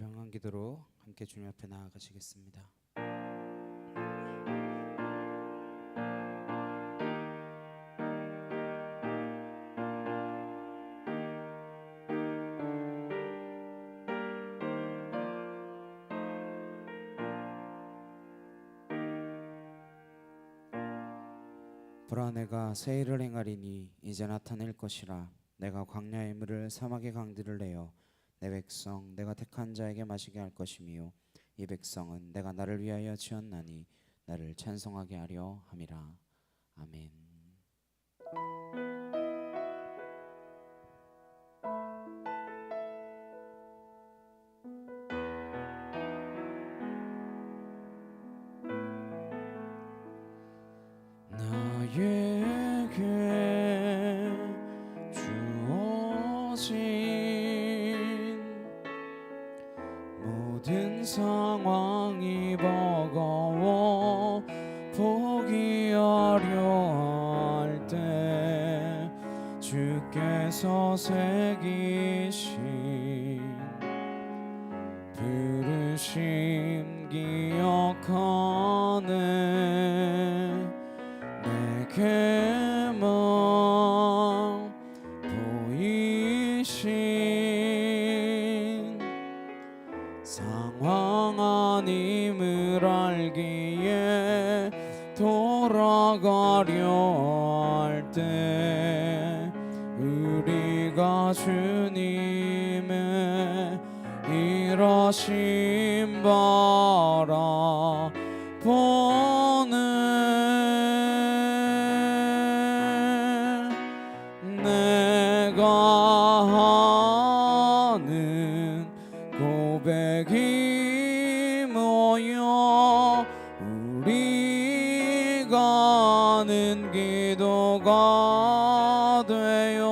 평안 기도로 함께 주님 앞에 나아가시겠습니다. 보라, 내가 새 일을 행하리니 이제 나타낼 것이라. 내가 광야의 물을 사막의 강들을 내어 내 백성 내가 택한 자에게 마시게 할 것이며 이 백성은 내가 나를 위하여 지었나니 나를 찬송하게 하려 함이라. 아멘. 나에게 주어진 모든 상황이 버거워 포기하려 할 때 주께서 새기신 부르심 기억하네. 내게만 보이신 상황 아님을 알기에 돌아가려 할 때 우리가 주님의 일하심 바라보네. 내가 하는 고백이 모여 우리가 하는 기도가 되어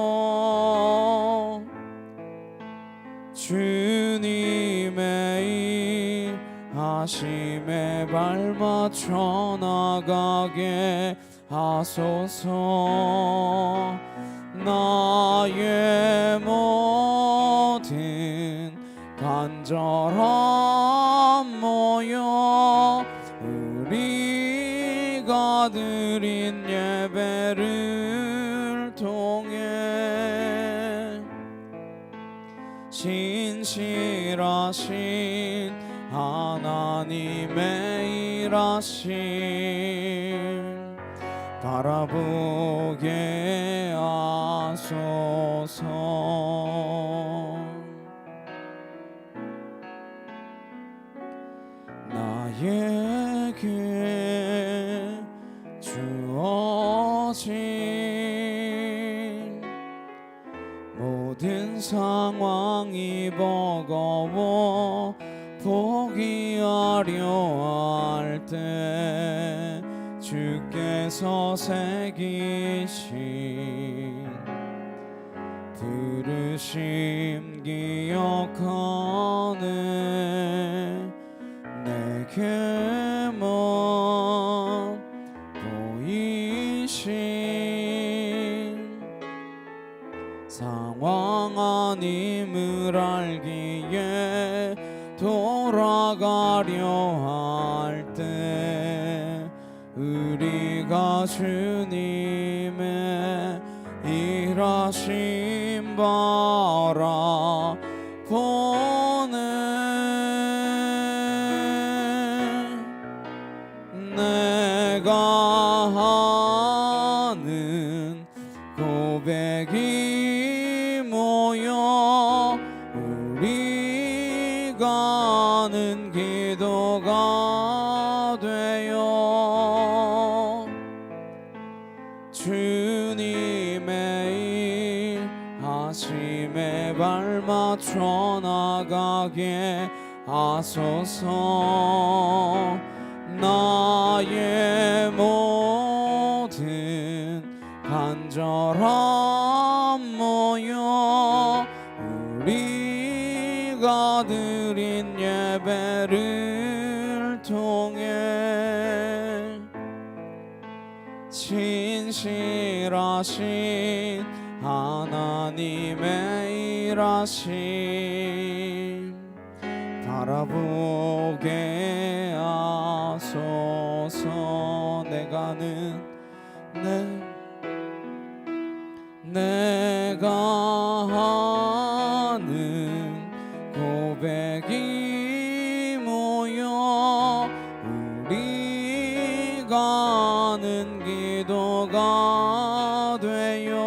주님의 일하심에 발맞춰 나가게 하소서. 나의 모든 간절함 모여 우리가 드린 예배를 통해 신실하신 하나님의 일하심 바라보게 하소서. 나에게 주어진 모든 상황이 버거워 포기하려 할 때 주께서 새기신 부르심 기억하네. 내게만 보이신 상황 아님을 알기에 돌아가려 할 때 우리가 주님의 일하심 바라보네. 내가 하는 고백이 모여 우리가 하는 기도가 되어 주님의 일하심에 발맞춰 나가게 하소서. 나의 모든 간절함 모여 우리가 드린 예배를 통해 신실하신 하나님의 일하심 바라보게 하소서. 내가 하는 고백이 모여 우리가 하는 기도가 되어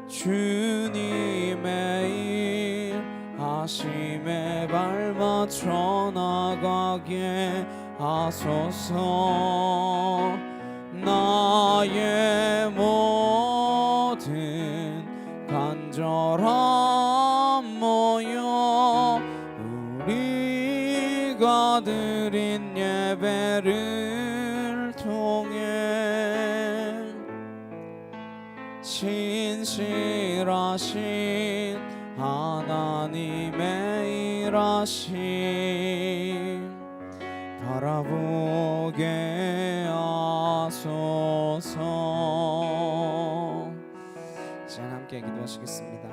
주님의 일하심에 발맞춰 나가게 하소서. 나의 모든 간절함 모여 우리가 드린 예배를 통해 신실하신 하나님의 일하심 바라보게 하소서. 시간 함께 기도하시겠습니다.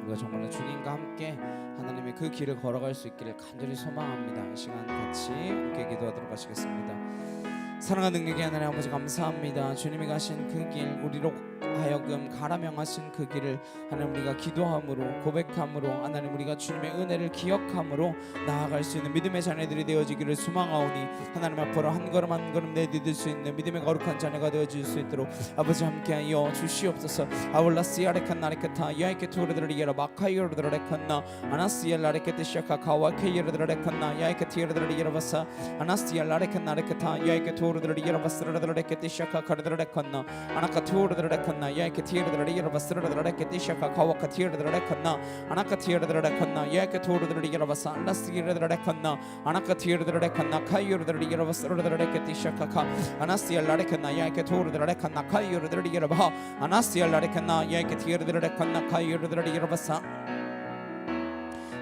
우리가 정말로 주님과 함께 하나님의 그 길을 걸어갈 수 있기를 간절히 소망합니다. 이 시간 같이 함께 기도하도록 하시겠습니다. 사랑하는 능력의 하나님 아버지 감사합니다. 주님이 가신 그 길, 우리로 하여금 가라 명하신 그 길을 하나님 우리가 기도함으로 고백함으로 하나님 우리가 주님의 은혜를 기억함으로 나아갈 수 있는 믿음의 자녀들이 되어지기를 소망하오니 하나님 앞으로 한 걸음 한 걸음 내디딜 수 있는 믿음의 거룩한 자녀가 되어질 수 있도록 아버지 함께하여 주시옵소서. 아울라시아레칸 나레카타 야이케 투르드리에라 마카이오르드레칸나 아나스이엘라레케 시아카 카와케이르드레칸나 야이케 티르드리에라 바사 아나스이엘라레칸 나레카타 야이케 투르드리에라 바스르드레케 시아카 카르드레칸나 아나카 투르드레칸나 야이케 티르드리에라 바스르드레케 시아카 카와카 티르드레칸나 아나카 티르드레칸나 야이케 투르드리에라 바사 아나스이엘라레칸나 아나카 티르드레칸나 카이오르드리에라 바스르드레케 시아카 카 아나스이엘라레칸나 야이케 투르드레칸나 카이오르드리에라 바 아나스이엘라레칸나 야이케 티르드레칸나 카이오르드리에라 바사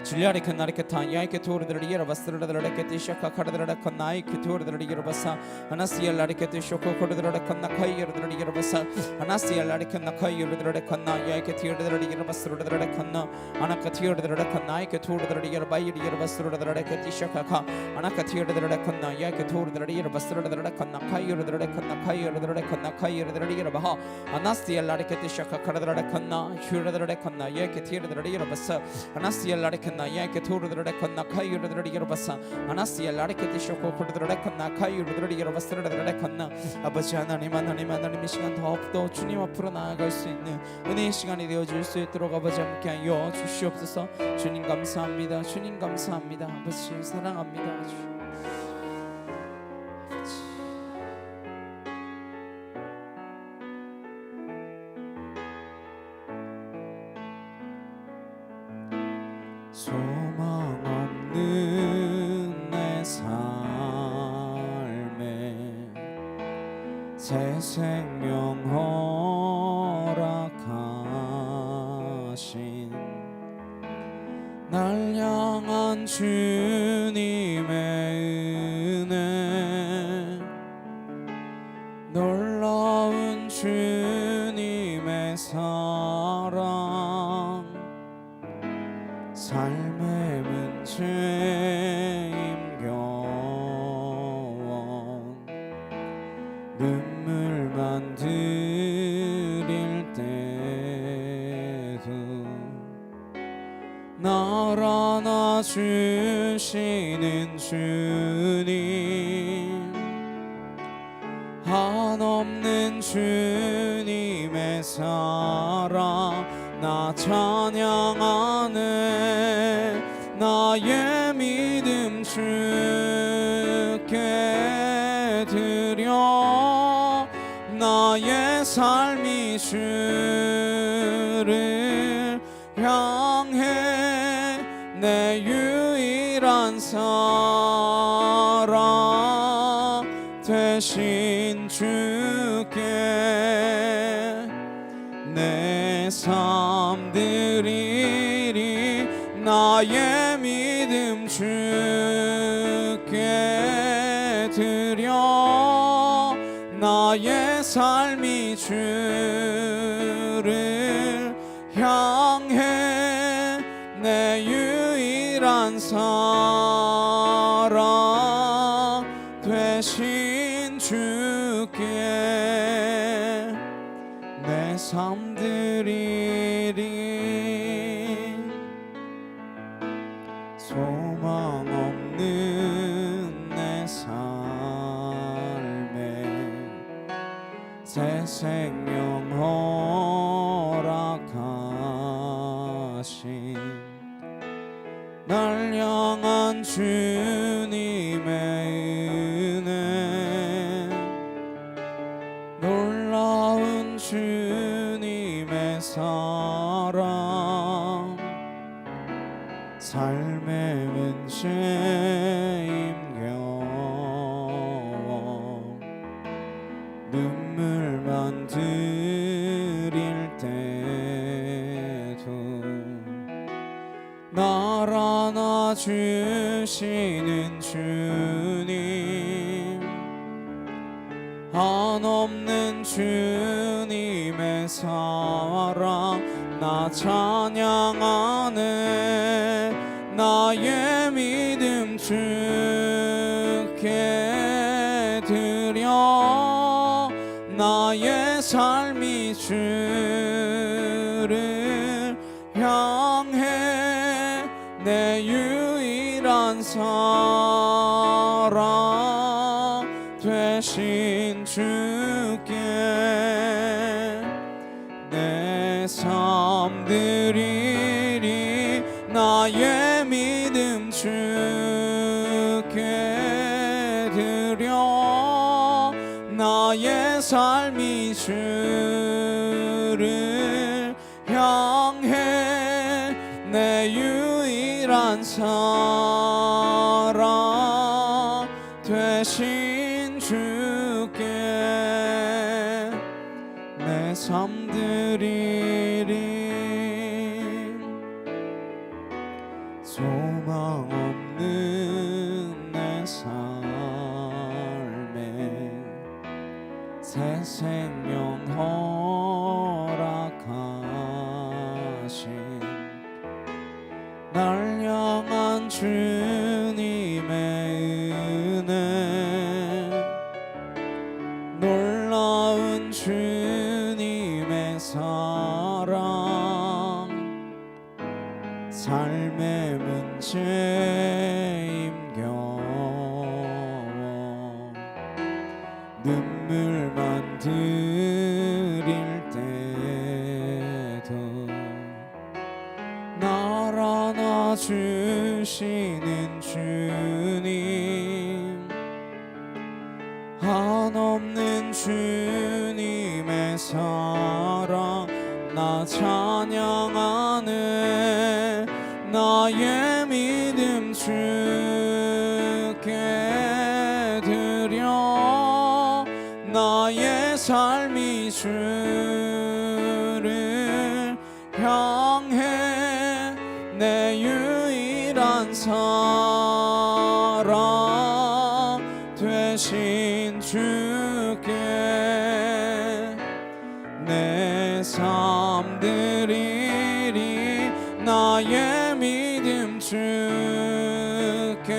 줄리아리 칸나리케타 야이케 토르드리에라 바스르드레케티 샤카 카르드레칸 나이케 토르드리에라 바사 아나시엘라리케티 쇼코 코르드레칸 나카이르드리에라 바사 아나시엘라리칸 나카이르드레칸 나 야이케 티르드리에라 바스르드레칸 나 아나카 티르드레칸 나이케 토르드리에라 바이리에라 바스르드레케티 샤카카 아나카 티르드레칸 나 야이케 토르드리에라 바스르드레칸 나카이르드레칸 나카이르드레칸 나카이르드리에라 바하 아나시엘라리케티 샤카 카르드레칸 나 휴르드레칸 나 야이케 티르드리에라 바사 아나시엘라리케 나 야이케 토르드레칸 나 카이르드리에라 바사 아나시엘라리케티 쇼코 코르드레칸 나 카이르드리에라 바스르드레칸 나 아버지 하나님 이 시간 더욱더 주님 앞으로 나아갈 수 있는 은혜의 시간이 되어줄 수 있도록 아버지 함께하여 주시옵소서. 주님 감사합니다. 주님 감사합니다. 아버지 사랑합니다. 소망 없는 내 삶에 새 생명 허락하신 날 향한 주님의 은혜 놀라운 주님의 사랑 삶의 문제임 경원 눈물만 들일 때도 날 안아주시는 주님 한없는 주님의 사랑 나 찬양하네 나의 믿음 주께 드려 나의 삶이 주를 향해 내 유일한 사랑 되신 주께 내 삶 드리리 나의 믿음 주께 드려 나의 삶이 주를 향해 내 사랑 되신 주께 내 삶 드리리. 소망 없는 내 삶에 새 생명 허락하신 날 향한 주님의 은혜, 놀라운 주님의 사랑, 삶의 문제 힘겨워 눈물만 드릴 때도 날 안아주시는 주님, 한없는 주님의 사랑 나 찬양하네. 나의 믿음 주께 드려 나의 삶이 주를 향해 내 유일한 사랑 되신 주께 내 삶 드리리. 나의 믿음 주께 드려 나의 삶이 주를 향해 내 유일한 사랑 되신 주께 내 삶 드리리. 소망 없는 내 삶에 새 생명 허락하신 날 향한 주님의 은혜, 놀라운 주님의 사랑, 삶의 문제 힘겨워 눈물만 드릴 때도 날 안아주시는 주님, 한없는 주님의 사랑 나 찬양하네. 나의 믿음 주께 드려 나의 삶이 주를 향해 내 유일한 사랑 되신 주께 내 삶 드리리. 나의 믿음 주께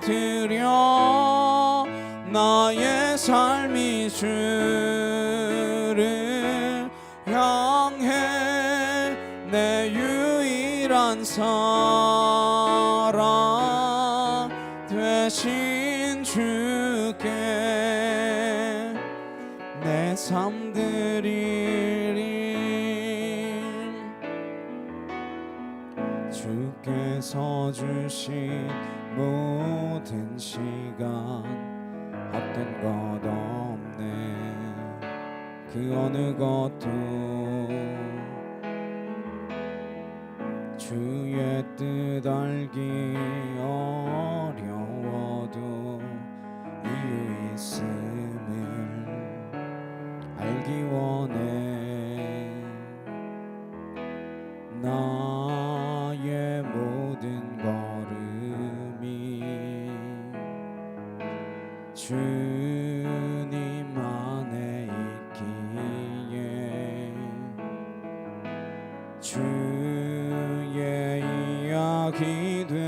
드려 나의 삶이 주를 향해 내 유일한 사랑 되신 주께 내 삶 드리리. 주께서 주신 모든 시간 헛된 것 없네. 그 어느 것도 주의 뜻 알기 어려워도 이유 있음을 알기 원해. 나의 모든 걸음이 주님 안에 있기에 주의 이야기 되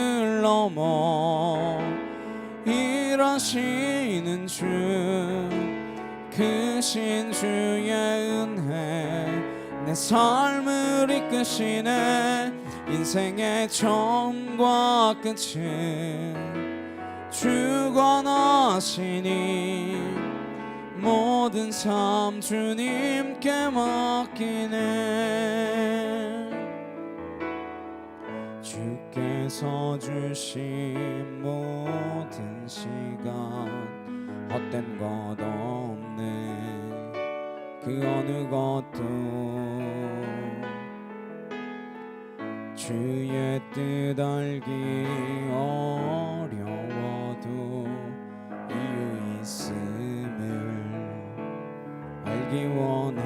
한계를 넘어 일하시는 주, 크신 주의 은혜 내 삶을 이끄시네. 인생의 처음과 끝은 주관하시니 모든 삶 주님께 맡기네. 주께서 주신 모든 시간 헛된 것 없네. 그 어느 것도 주의 뜻 알기 어려워도 이유 있음을 알기 원해.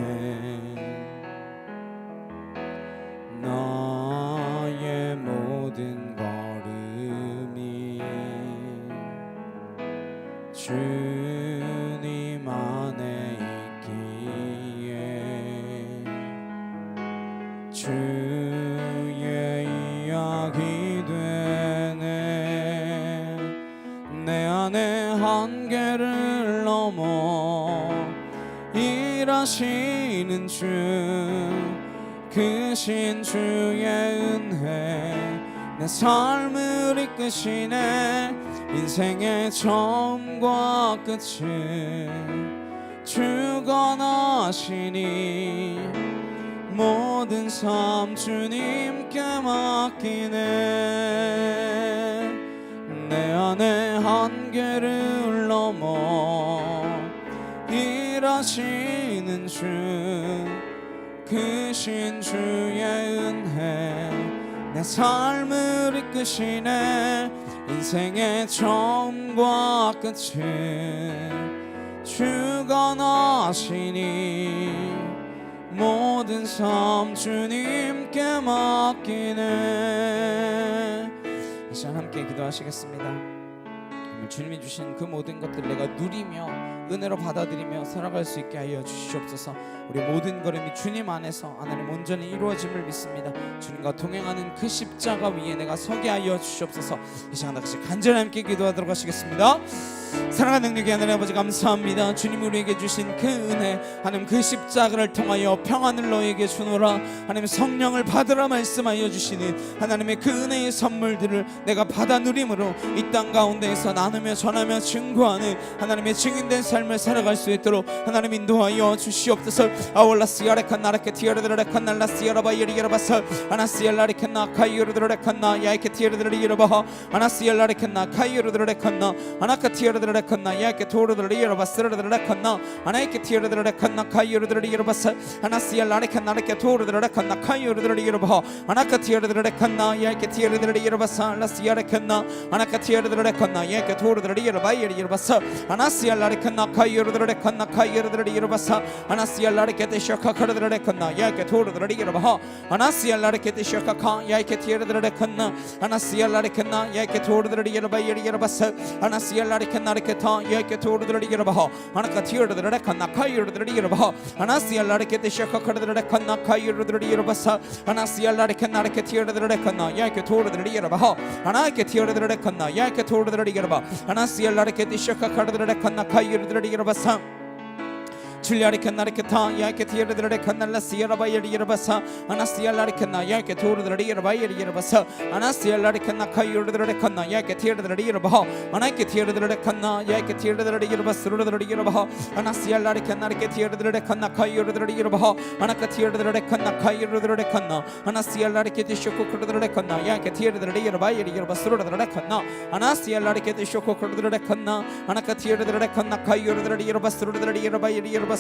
나의 모든 걸음이 주님 안에 있기에 주의 이야기 되네. 내 안에 한계를 넘어 일하시는 주, 크신 주의 은혜 내 삶을 이끄시네. 인생의 처음과 끝은 주관하시니 모든 삶 주님께 맡기네. 내 안에 한계를 넘어 일하시는 주, 크신 주의 은혜 내 삶을 이끄시네. 인생의 처음과 끝은 주관하시니 모든 삶 주님께 맡기네. 이 시간 함께 기도하시겠습니다. 주님이 주신 그 모든 것들 내가 누리며 은혜로 받아들이며 살아갈 수 있게 하여 주시옵소서. 우리 모든 걸음이 주님 안에서 하나님 온전히 이루어짐을 믿습니다. 주님과 동행하는 그 십자가 위에 내가 서게 하여 주시옵소서. 이 시간 같이 간절히 함께 기도하도록 하시겠습니다. 사랑하는 능력의 하나님 아버지 감사합니다. 주님 우리에게 주신 그 은혜, 하나님 그 십자가를 통하여 평안을 너에게 주노라. 하나님 성령을 받으라 말씀하여 주시는 하나님의 그 은혜의 선물들을 내가 받아 누림으로 이 땅 가운데에서 나누며 전하며 증거하는 하나님의 증인된 삶을 살아갈 수 있도록 하나님 인도하여 주시옵소서. 아올라스야레칸 나라케 티어르드레칸 날라스야라바이리야라바서 아나스야라레칸나 카이어르드레칸나 야이케티어르드레이라바하 아나스야라레칸나 카이어르드레칸나 아나카티어르드레칸나 야이케토르드레이라바스르드레칸나 아나이케티어르드레칸나 카이어르드레이라바서 아나스야라레칸 나라케 토르드레칸나 카이어르드레이라바하 아나카티어르드레칸나 야이케티어르드레이라바서 알라스야레칸나 아나카티어르드레칸나 야이케토르드레이라바이리야라바서 아나스야라레칸나 카이어르드레칸나 카이어르드레이라바서 아나스야라레케테 샤카카르드레칸나 야이케토르드레이라바하 아나스야라레케테 샤카카 야이케티어르드레칸나 아나스야라레칸나 야이케토르드레이라바이리야라바서 아나스야라레칸나레케타 야이케토르드레이라바하 아나카티어르드레칸나 카이어르드레이라바하 아나스야라레케테 샤카카르드레칸나 카이어르드레이라바서 아나스야라레칸나레케티어르드레칸나 야이케토르드레이라바하 아나이케티어르드레칸나 야이케토르드레이라바 아나스야라레케테 샤카카르드레칸나 카이어르드레이라바서 줄리아리칸나리케타 야이케티어르드레칸날라시야라바이리야라바사 아나스야라리칸나 야이케토르드레이라바이리야라바사 아나스야라리칸나 카이어르드레칸나 야이케티어르드레이라바하 아나이케티어르드레칸나 야이케티어르드레이라바스르드레이라바하 아나스야라리칸나리케티어르드레칸나 카이어르드레이라바하 아나카티어르드레칸나 카이어르드레칸나 아나스야라리케티쇼코르드레칸나 야이케티어르드레이라바이리야라바스르드레칸나 아나스야라리케티쇼코르드레칸나 아나카티어르드레칸나 카이어르드레이라바스르드레이라바이리야라바사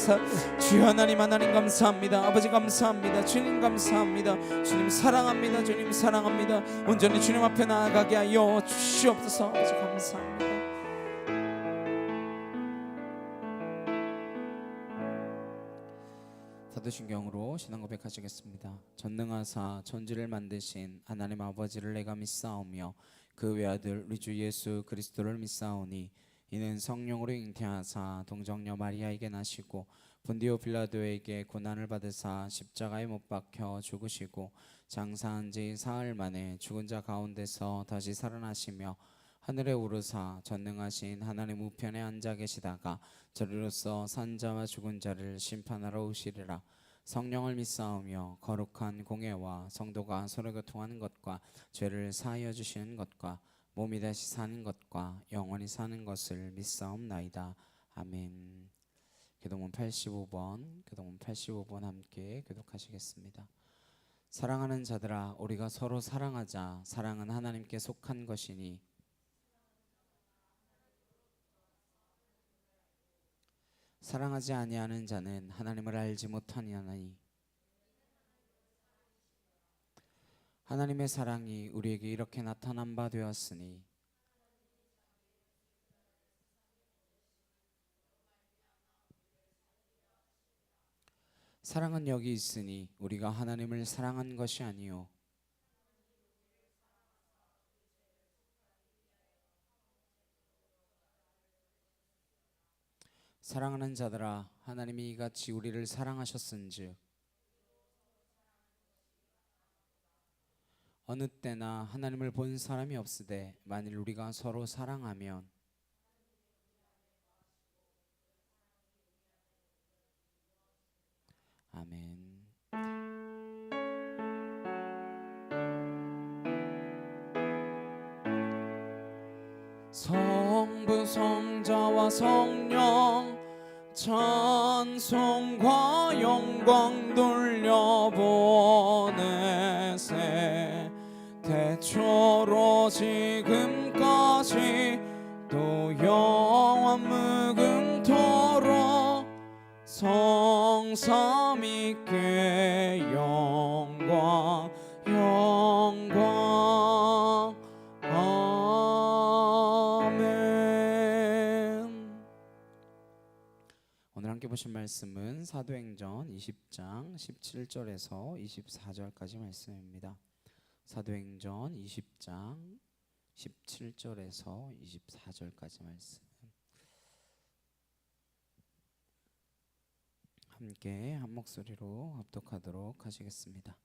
주여 하나님 하나님 감사합니다. 아버지 감사합니다. 주님 감사합니다. 주님 사랑합니다. 주님 사랑합니다. 온전히 주님 앞에 나아가게 하여 주시옵소서. 아버지 감사합니다. 사도신경으로 신앙 고백하시겠습니다. 전능하사 천지를 만드신 하나님 아버지를 내가 믿사오며 그 외아들 우리 주 예수 그리스도를 믿사오니 이는 성령으로 잉태하사 동정녀 마리아에게 나시고 본디오 빌라도에게 고난을 받으사 십자가에 못 박혀 죽으시고 장사한 지 사흘 만에 죽은 자 가운데서 다시 살아나시며 하늘에 오르사 전능하신 하나님 우편에 앉아 계시다가 저리로서 산 자와 죽은 자를 심판하러 오시리라. 성령을 믿사오며 거룩한 공예와 성도가 서로 교통하는 것과 죄를 사하여 주시는 것과 몸이 다시 사는 것과 영원히 사는 것을 믿사옵나이다. 아멘. 교동문 85번 함께 교독하시겠습니다. 사랑하는 자들아, 우리가 서로 사랑하자. 사랑은 하나님께 속한 것이니 사랑하지 아니하는 자는 하나님을 알지 못하니하나니 하나님의 사랑이 우리에게 이렇게 나타난 바 되었으니 사랑은 여기 있으니 우리가 하나님을 사랑한 것이 아니요 사랑하는 자들아, 하나님이 이같이 우리를 사랑하셨은즉 어느 때나 하나님을 본 사람이 없으되 만일 우리가 서로 사랑하면 아멘. 성부 성자와 성령 찬송과 영광 돌려보내세 태초로 지금까지 또 영원 무금토록 성삼위께 영광 영광 아멘. 오늘 함께 보신 말씀은 사도행전 20장 17절에서 24절까지 말씀입니다. 사도행전 20장 17절에서 24절까지 말씀 함께 한 목소리로 합독하도록 하시겠습니다.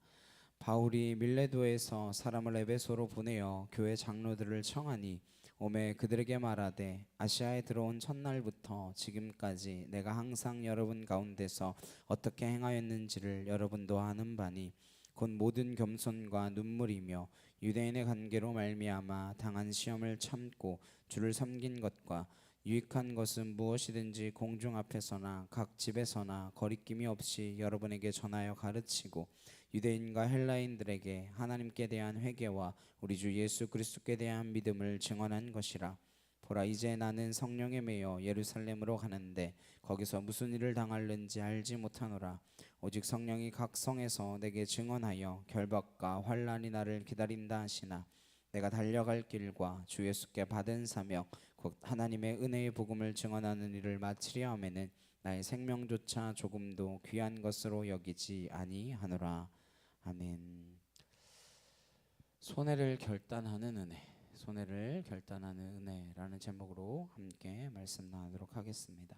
바울이 밀레도에서 사람을 에베소로 보내어 교회 장로들을 청하니 오매 그들에게 말하되 아시아에 들어온 첫날부터 지금까지 내가 항상 여러분 가운데서 어떻게 행하였는지를 여러분도 아는 바니 곧 모든 겸손과 눈물이며 유대인의 관계로 말미암아 당한 시험을 참고 주를 섬긴 것과 유익한 것은 무엇이든지 공중 앞에서나 각 집에서나 거리낌이 없이 여러분에게 전하여 가르치고 유대인과 헬라인들에게 하나님께 대한 회개와 우리 주 예수 그리스도께 대한 믿음을 증언한 것이라. 보라, 이제 나는 성령에 매여 예루살렘으로 가는데 거기서 무슨 일을 당할는지 알지 못하노라. 오직 성령이 각 성에서 내게 증언하여 결박과 환난이 나를 기다린다 하시나 내가 달려갈 길과 주 예수께 받은 사명 곧 하나님의 은혜의 복음을 증언하는 일을 마치려 하면은 나의 생명조차 조금도 귀한 것으로 여기지 아니하노라. 아멘. 손해를 결단하는 은혜, 손해를 결단하는 은혜라는 제목으로 함께 말씀 나누도록 하겠습니다.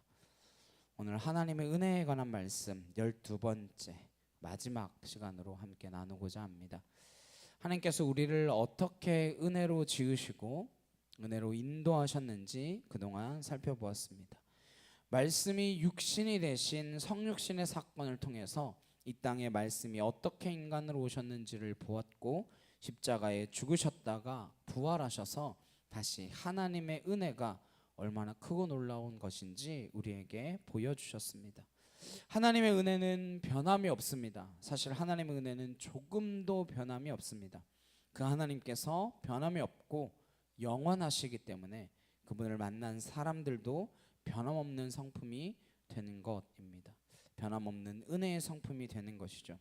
오늘 하나님의 은혜에 관한 말씀 12번째 마지막 시간으로 함께 나누고자 합니다. 하나님께서 우리를 어떻게 은혜로 지으시고 은혜로 인도하셨는지 그동안 살펴보았습니다. 말씀이 육신이 되신 성육신의 사건을 통해서 이 땅에 말씀이 어떻게 인간으로 오셨는지를 보았고 십자가에 죽으셨다가 부활하셔서 다시 하나님의 은혜가 얼마나 크고 놀라운 것인지 우리에게 보여주셨습니다. 하나님의 은혜는 변함이 없습니다. 사실 하나님의 은혜는 조금도 변함이 없습니다. 그 하나님께서 변함이 없고 영원하시기 때문에 그분을 만난 사람들도 변함없는 성품이 되는 것입니다. 변함없는 은혜의 성품이 되는 것이죠.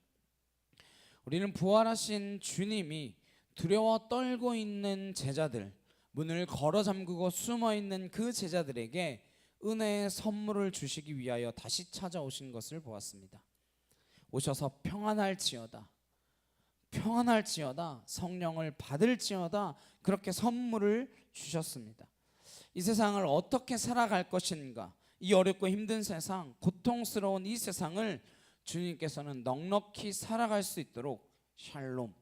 우리는 부활하신 주님이 두려워 떨고 있는 제자들, 문을 걸어 잠그고 숨어 있는 그 제자들에게 은혜의 선물을 주시기 위하여 다시 찾아오신 것을 보았습니다. 오셔서 평안할지어다, 평안할지어다, 성령을 받을지어다, 그렇게 선물을 주셨습니다. 이 세상을 어떻게 살아갈 것인가, 이 어렵고 힘든 세상, 고통스러운 이 세상을 주님께서는 넉넉히 살아갈 수 있도록 샬롬,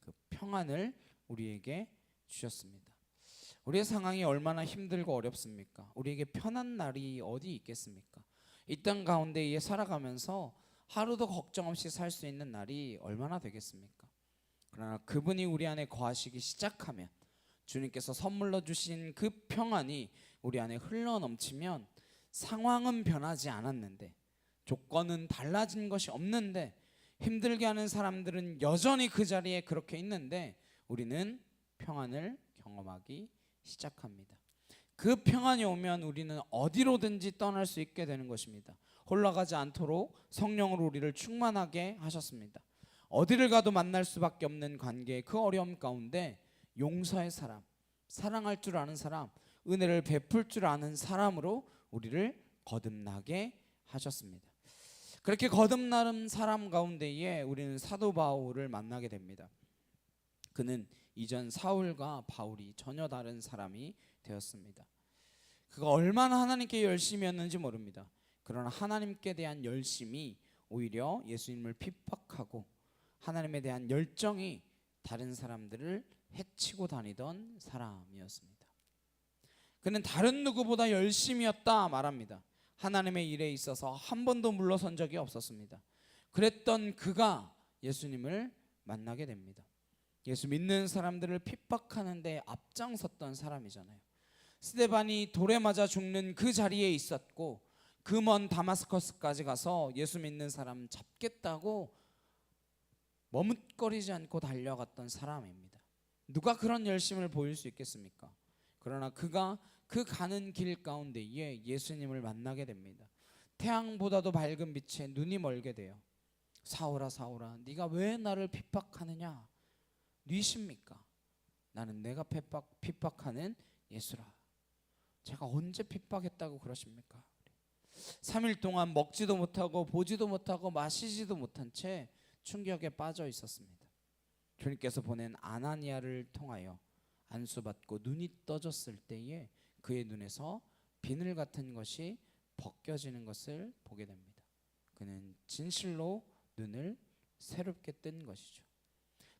그 평안을 우리에게 주셨습니다. 우리의 상황이 얼마나 힘들고 어렵습니까? 우리에게 편한 날이 어디 있겠습니까? 이 땅 가운데에 살아가면서 하루도 걱정 없이 살 수 있는 날이 얼마나 되겠습니까? 그러나 그분이 우리 안에 거하시기 시작하면, 주님께서 선물로 주신 그 평안이 우리 안에 흘러넘치면, 상황은 변하지 않았는데, 조건은 달라진 것이 없는데, 힘들게 하는 사람들은 여전히 그 자리에 그렇게 있는데, 우리는 평안을 경험하기 시작합니다. 그 평안이 오면 우리는 어디로든지 떠날 수 있게 되는 것입니다. 홀로 가지 않도록 성령으로 우리를 충만하게 하셨습니다. 어디를 가도 만날 수밖에 없는 관계의 그 어려움 가운데 용서의 사람, 사랑할 줄 아는 사람, 은혜를 베풀 줄 아는 사람으로 우리를 거듭나게 하셨습니다. 그렇게 거듭나는 사람 가운데에 우리는 사도 바울을 만나게 됩니다. 그는 이전 사울과 바울이 전혀 다른 사람이 되었습니다. 그가 얼마나 하나님께 열심이었는지 모릅니다. 그러나 하나님께 대한 열심이 오히려 예수님을 핍박하고, 하나님에 대한 열정이 다른 사람들을 해치고 다니던 사람이었습니다. 그는 다른 누구보다 열심이었다 말합니다. 하나님의 일에 있어서 한 번도 물러선 적이 없었습니다. 그랬던 그가 예수님을 만나게 됩니다. 예수 믿는 사람들을 핍박하는데 앞장섰던 사람이잖아요. 스데반이 돌에 맞아 죽는 그 자리에 있었고, 그 먼 다마스커스까지 가서 예수 믿는 사람 잡겠다고 머뭇거리지 않고 달려갔던 사람입니다. 누가 그런 열심을 보일 수 있겠습니까? 그러나 그가 그 가는 길 가운데에 예수님을 만나게 됩니다. 태양보다도 밝은 빛에 눈이 멀게 돼요. 사울아 사울아, 네가 왜 나를 핍박하느냐? 뉘십니까? 나는 내가 핍박하는 예수라. 제가 언제 핍박했다고 그러십니까? 3일 동안 먹지도 못하고 보지도 못하고 마시지도 못한 채 충격에 빠져 있었습니다. 주님께서 보낸 아나니아를 통하여 안수받고 눈이 떠졌을 때에 그의 눈에서 비늘 같은 것이 벗겨지는 것을 보게 됩니다. 그는 진실로 눈을 새롭게 뜬 것이죠.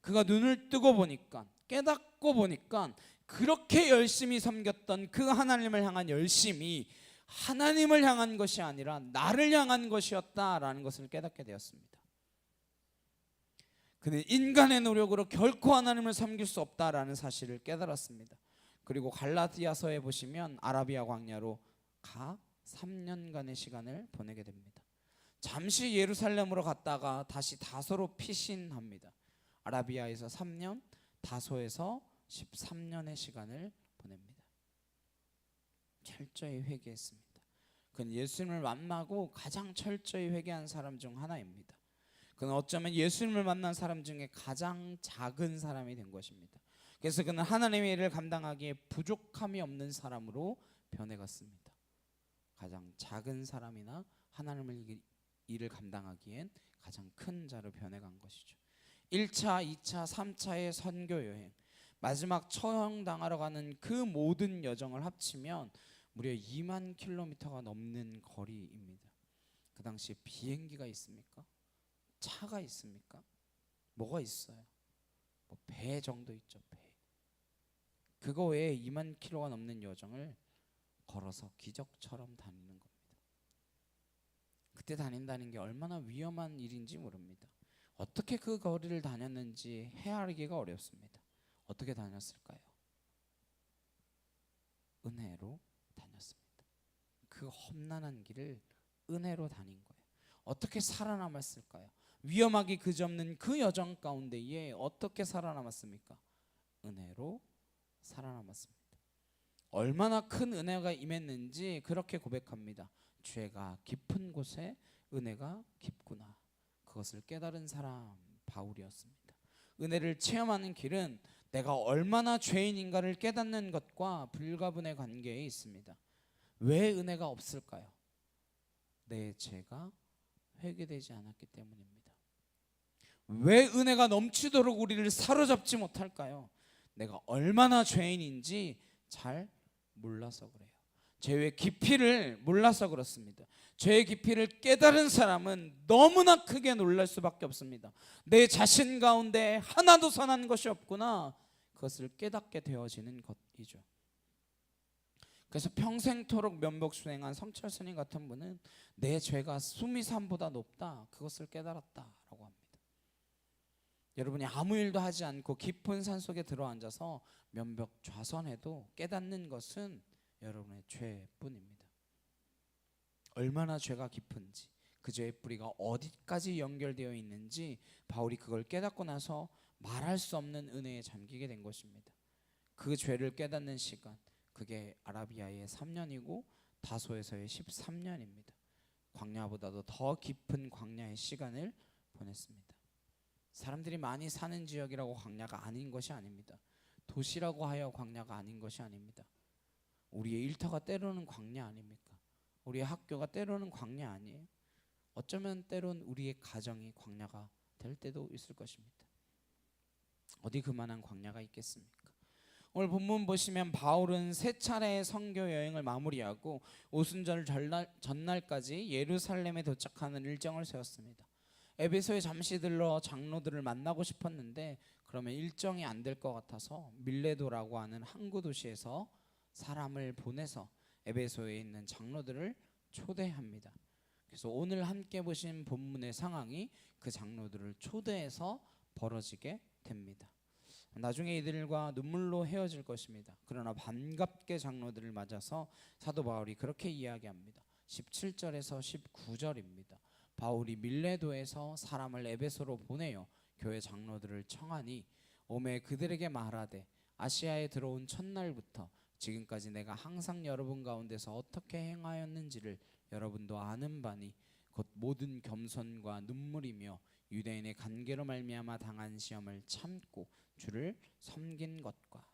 그가 눈을 뜨고 보니까, 깨닫고 보니까, 그렇게 열심히 섬겼던 그 하나님을 향한 열심이 하나님을 향한 것이 아니라 나를 향한 것이었다라는 것을 깨닫게 되었습니다. 그는 인간의 노력으로 결코 하나님을 섬길 수 없다라는 사실을 깨달았습니다. 그리고 갈라디아서에 보시면 아라비아 광야로 가 3년간의 시간을 보내게 됩니다. 잠시 예루살렘으로 갔다가 다시 다소로 피신합니다. 아라비아에서 3년, 다소에서 13년의 시간을 보냅니다. 철저히 회개했습니다. 그는 예수님을 만나고 가장 철저히 회개한 사람 중 하나입니다. 그는 어쩌면 예수님을 만난 사람 중에 가장 작은 사람이 된 것입니다. 그래서 그는 하나님의 일을 감당하기에 부족함이 없는 사람으로 변해갔습니다. 가장 작은 사람이나 하나님의 일을 감당하기엔 가장 큰 자로 변해간 것이죠. 1차, 2차, 3차의 선교 여행, 마지막 처형당하러 가는 그 모든 여정을 합치면 무려 2만 킬로미터가 넘는 거리입니다. 그 당시에 비행기가 있습니까? 차가 있습니까? 뭐가 있어요? 뭐 배 정도 있죠. 배. 그거 외에 2만 킬로가 넘는 여정을 걸어서 기적처럼 다니는 겁니다. 그때 다닌다는 게 얼마나 위험한 일인지 모릅니다. 어떻게 그 거리를 다녔는지 헤아리기가 어렵습니다. 어떻게 다녔을까요? 은혜로 다녔습니다. 그 험난한 길을 은혜로 다닌 거예요. 어떻게 살아남았을까요? 위험하기 그지없는 그 여정 가운데에 어떻게 살아남았습니까? 은혜로 살아남았습니다. 얼마나 큰 은혜가 임했는지 그렇게 고백합니다. 죄가 깊은 곳에 은혜가 깊구나. 그것을 깨달은 사람 바울이었습니다. 은혜를 체험하는 길은 내가 얼마나 죄인인가를 깨닫는 것과 불가분의 관계에 있습니다. 왜 은혜가 없을까요? 내 죄가 회개되지 않았기 때문입니다. 왜 은혜가 넘치도록 우리를 사로잡지 못할까요? 내가 얼마나 죄인인지 잘 몰라서 그래요. 죄의 깊이를 몰라서 그렇습니다. 죄의 깊이를 깨달은 사람은 너무나 크게 놀랄 수밖에 없습니다. 내 자신 가운데 하나도 선한 것이 없구나, 그것을 깨닫게 되어지는 것이죠. 그래서 평생토록 면복순행한 성철 스님 같은 분은 내 죄가 수미산보다 높다, 그것을 깨달았다라고 합니다. 여러분이 아무 일도 하지 않고 깊은 산속에 들어앉아서 면벽 좌선해도 깨닫는 것은 여러분의 죄뿐입니다. 얼마나 죄가 깊은지, 그 죄의 뿌리가 어디까지 연결되어 있는지 바울이 그걸 깨닫고 나서 말할 수 없는 은혜에 잠기게 된 것입니다. 그 죄를 깨닫는 시간, 그게 아라비아의 3년이고 다소에서의 13년입니다. 광야보다도 더 깊은 광야의 시간을 보냈습니다. 사람들이 많이 사는 지역이라고 광야가 아닌 것이 아닙니다. 도시라고 하여 광야가 아닌 것이 아닙니다. 우리의 일터가 때로는 광야 아닙니까? 우리의 학교가 때로는 광야 아니에요? 어쩌면 때론 우리의 가정이 광야가 될 때도 있을 것입니다. 어디 그만한 광야가 있겠습니까? 오늘 본문 보시면 바울은 세 차례의 선교 여행을 마무리하고 오순절 전날까지 예루살렘에 도착하는 일정을 세웠습니다. 에베소에 잠시 들러 장로들을 만나고 싶었는데 그러면 일정이 안 될 것 같아서 밀레도라고 하는 항구 도시에서 사람을 보내서 에베소에 있는 장로들을 초대합니다. 그래서 오늘 함께 보신 본문의 상황이 그 장로들을 초대해서 벌어지게 됩니다. 나중에 이들과 눈물로 헤어질 것입니다. 그러나 반갑게 장로들을 맞아서 사도 바울이 그렇게 이야기합니다. 17절에서 19절입니다. 바울이 밀레도에서 사람을 에베소로 보내어 교회 장로들을 청하니 오매 그들에게 말하되 아시아에 들어온 첫날부터 지금까지 내가 항상 여러분 가운데서 어떻게 행하였는지를 여러분도 아는 바니 곧 모든 겸손과 눈물이며 유대인의 간계로 말미암아 당한 시험을 참고 주를 섬긴 것과.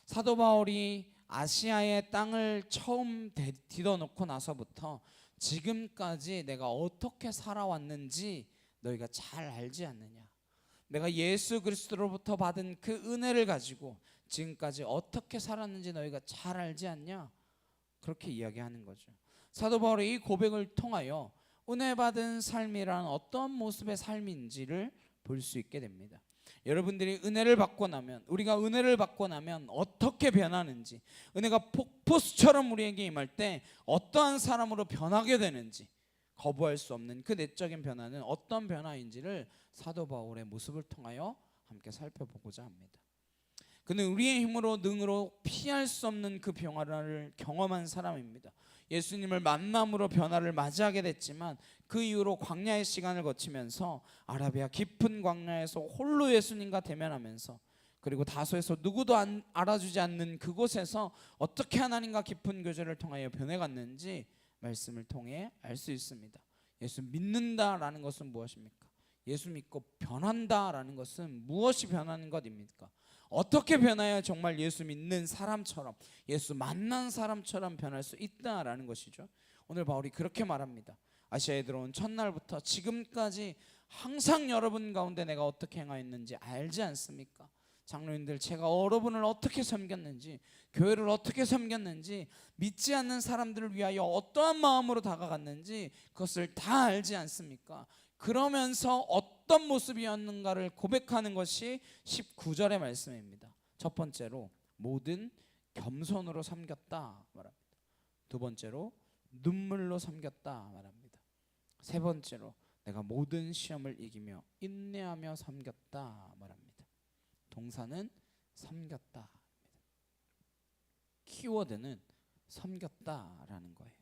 사도 바울이 아시아의 땅을 처음 디뎌놓고 나서부터 지금까지 내가 어떻게 살아왔는지 너희가 잘 알지 않느냐, 내가 예수 그리스도로부터 받은 그 은혜를 가지고 지금까지 어떻게 살았는지 너희가 잘 알지 않냐, 그렇게 이야기하는 거죠. 사도 바울의 이 고백을 통하여 은혜 받은 삶이란 어떤 모습의 삶인지를 볼 수 있게 됩니다. 여러분들이 은혜를 받고 나면, 우리가 은혜를 받고 나면 어떻게 변하는지, 은혜가 폭포수처럼 우리에게 임할 때 어떠한 사람으로 변하게 되는지, 거부할 수 없는 그 내적인 변화는 어떤 변화인지를 사도 바울의 모습을 통하여 함께 살펴보고자 합니다. 그는 우리의 힘으로 능으로 피할 수 없는 그 변화를 경험한 사람입니다. 예수님을 만남으로 변화를 맞이하게 됐지만 그 이후로 광야의 시간을 거치면서 아라비아 깊은 광야에서 홀로 예수님과 대면하면서, 그리고 다소에서 누구도 알아주지 않는 그곳에서 어떻게 하나님과 깊은 교제를 통하여 변해갔는지 말씀을 통해 알 수 있습니다. 예수 믿는다라는 것은 무엇입니까? 예수 믿고 변한다라는 것은 무엇이 변하는 것입니까? 어떻게 변해야 정말 예수 믿는 사람처럼, 예수 만난 사람처럼 변할 수 있다라는 것이죠. 오늘 바울이 그렇게 말합니다. 아시아에 들어온 첫날부터 지금까지 항상 여러분 가운데 내가 어떻게 행하였는지 알지 않습니까? 장로님들, 제가 여러분을 어떻게 섬겼는지, 교회를 어떻게 섬겼는지, 믿지 않는 사람들을 위하여 어떠한 마음으로 다가갔는지 그것을 다 알지 않습니까? 그러면서 어떤 모습이었는가를 고백하는 것이 19절의 말씀입니다. 첫 번째로 모든 겸손으로 섬겼다 말합니다. 두 번째로 눈물로 섬겼다 말합니다. 세 번째로 내가 모든 시험을 이기며 인내하며 섬겼다 말합니다. 동사는 섬겼다. 키워드는 섬겼다라는 거예요.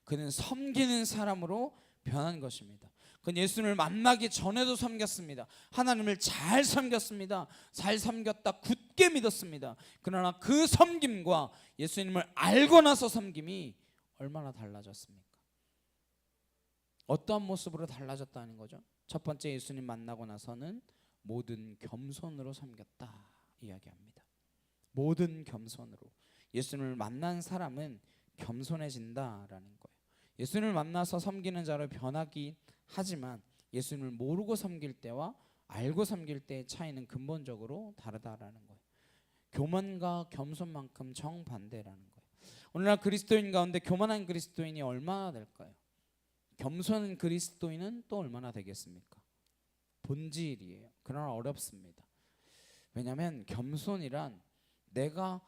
그는 섬기는 사람으로 변한 것입니다. 그는 예수님을 만나기 전에도 섬겼습니다. 하나님을 잘 섬겼습니다. 잘 섬겼다, 굳게 믿었습니다. 그러나 그 섬김과 예수님을 알고 나서 섬김이 얼마나 달라졌습니까? 어떠한 모습으로 달라졌다는 거죠? 첫 번째, 예수님 만나고 나서는 모든 겸손으로 섬겼다 이야기합니다. 모든 겸손으로. 예수님을 만난 사람은 겸손해진다라는 거예요. 예수님을 만나서 섬기는 자로 변하긴 하지만 예수님을 모르고 섬길 때와 알고 섬길 때의 차이는 근본적으로 다르다라는 거예요. 교만과 겸손만큼 정반대라는 거예요. 오늘날 그리스도인 가운데 교만한 그리스도인이 얼마나 될까요? 겸손한 그리스도인은 또 얼마나 되겠습니까? 본질이에요. 그러나 어렵습니다. 왜냐하면 겸손이란 내가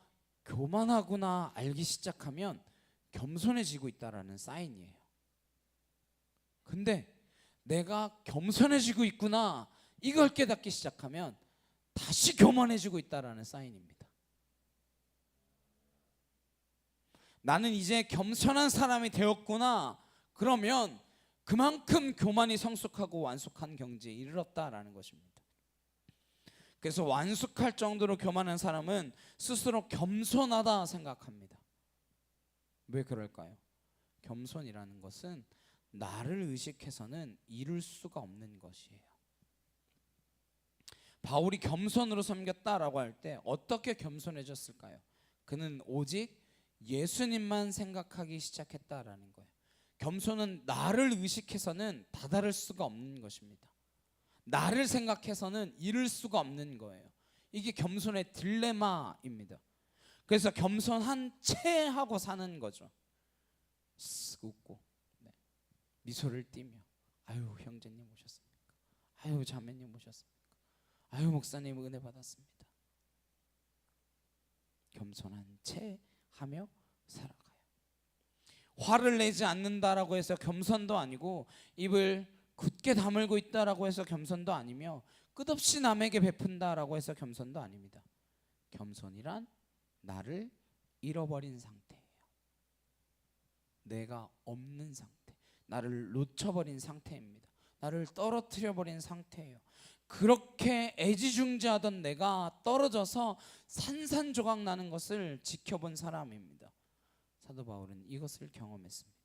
교만하구나 알기 시작하면 겸손해지고 있다라는 사인이에요. 근데 내가 겸손해지고 있구나 이걸 깨닫기 시작하면 다시 교만해지고 있다라는 사인입니다. 나는 이제 겸손한 사람이 되었구나. 그러면 그만큼 교만이 성숙하고 완숙한 경지에 이르렀다라는 것입니다. 그래서 완숙할 정도로 교만한 사람은 스스로 겸손하다 생각합니다. 왜 그럴까요? 겸손이라는 것은 나를 의식해서는 이룰 수가 없는 것이에요. 바울이 겸손으로 섬겼다라고 할 때 어떻게 겸손해졌을까요? 그는 오직 예수님만 생각하기 시작했다라는 거예요. 겸손은 나를 의식해서는 다다를 수가 없는 것입니다. 나를 생각해서는 이룰 수가 없는 거예요. 이게 겸손의 딜레마입니다. 그래서 겸손한 채 하고 사는 거죠. 쓱 웃고 미소를 띠며 아유 형제님 오셨습니까? 아유 자매님 오셨습니까? 아유 목사님 은혜 받았습니다. 겸손한 채 하며 살아가요. 화를 내지 않는다라고 해서 겸손도 아니고 입을 굳게 다물고 있다라고 해서 겸손도 아니며 끝없이 남에게 베푼다라고 해서 겸손도 아닙니다. 겸손이란 나를 잃어버린 상태예요. 내가 없는 상태, 나를 놓쳐버린 상태입니다. 나를 떨어뜨려버린 상태예요. 그렇게 애지중지하던 내가 떨어져서 산산조각 나는 것을 지켜본 사람입니다. 사도 바울은 이것을 경험했습니다.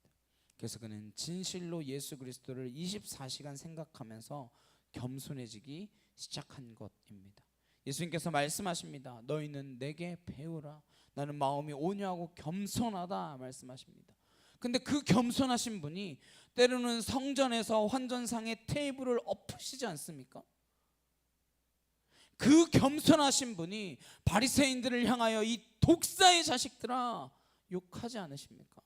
그래서 그는 진실로 예수 그리스도를 24시간 생각하면서 겸손해지기 시작한 것입니다. 예수님께서 말씀하십니다. 너희는 내게 배우라. 나는 마음이 온유하고 겸손하다 말씀하십니다. 근데 그 겸손하신 분이 때로는 성전에서 환전상의 테이블을 엎으시지 않습니까? 그 겸손하신 분이 바리새인들을 향하여 이 독사의 자식들아 욕하지 않으십니까?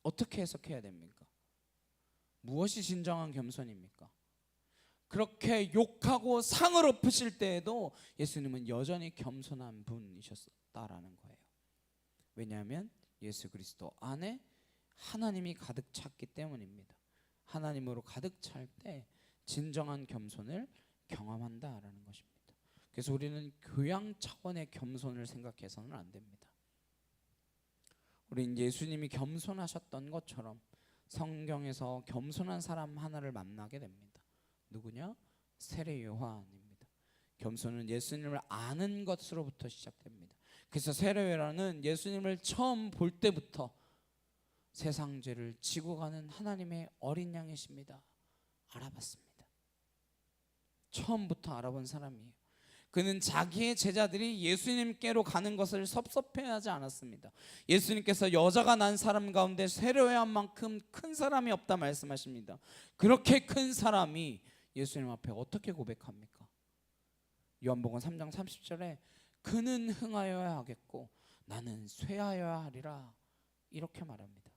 어떻게 해석해야 됩니까? 무엇이 진정한 겸손입니까? 그렇게 욕하고 상을 엎으실 때에도 예수님은 여전히 겸손한 분이셨다라는 거예요. 왜냐하면 예수 그리스도 안에 하나님이 가득 찼기 때문입니다. 하나님으로 가득 찰 때 진정한 겸손을 경험한다라는 것입니다. 그래서 우리는 교양 차원의 겸손을 생각해서는 안 됩니다. 우리는 예수님이 겸손하셨던 것처럼 성경에서 겸손한 사람 하나를 만나게 됩니다. 누구냐? 세례 요한입니다. 겸손은 예수님을 아는 것으로부터 시작됩니다. 그래서 세례 요한은 예수님을 처음 볼 때부터 세상 죄를 지고 가는 하나님의 어린 양이십니다. 알아봤습니다. 처음부터 알아본 사람이에요. 그는 자기의 제자들이 예수님께로 가는 것을 섭섭해하지 않았습니다. 예수님께서 여자가 난 사람 가운데 세례 요한만큼 큰 사람이 없다 말씀하십니다. 그렇게 큰 사람이 예수님 앞에 어떻게 고백합니까? 요한복음 3장 30절에 그는 흥하여야 하겠고 나는 쇠하여야 하리라 이렇게 말합니다.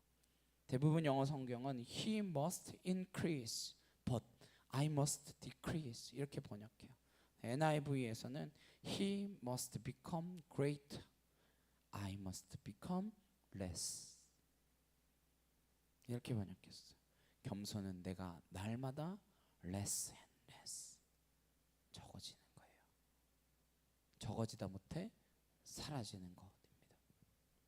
대부분 영어 성경은 He must increase but I must decrease 이렇게 번역해요. NIV에서는 He must become great, I must become less 이렇게 번역했어요. 겸손은 내가 날마다 less and less 적어지는 거예요. 적어지다 못해 사라지는 것입니다.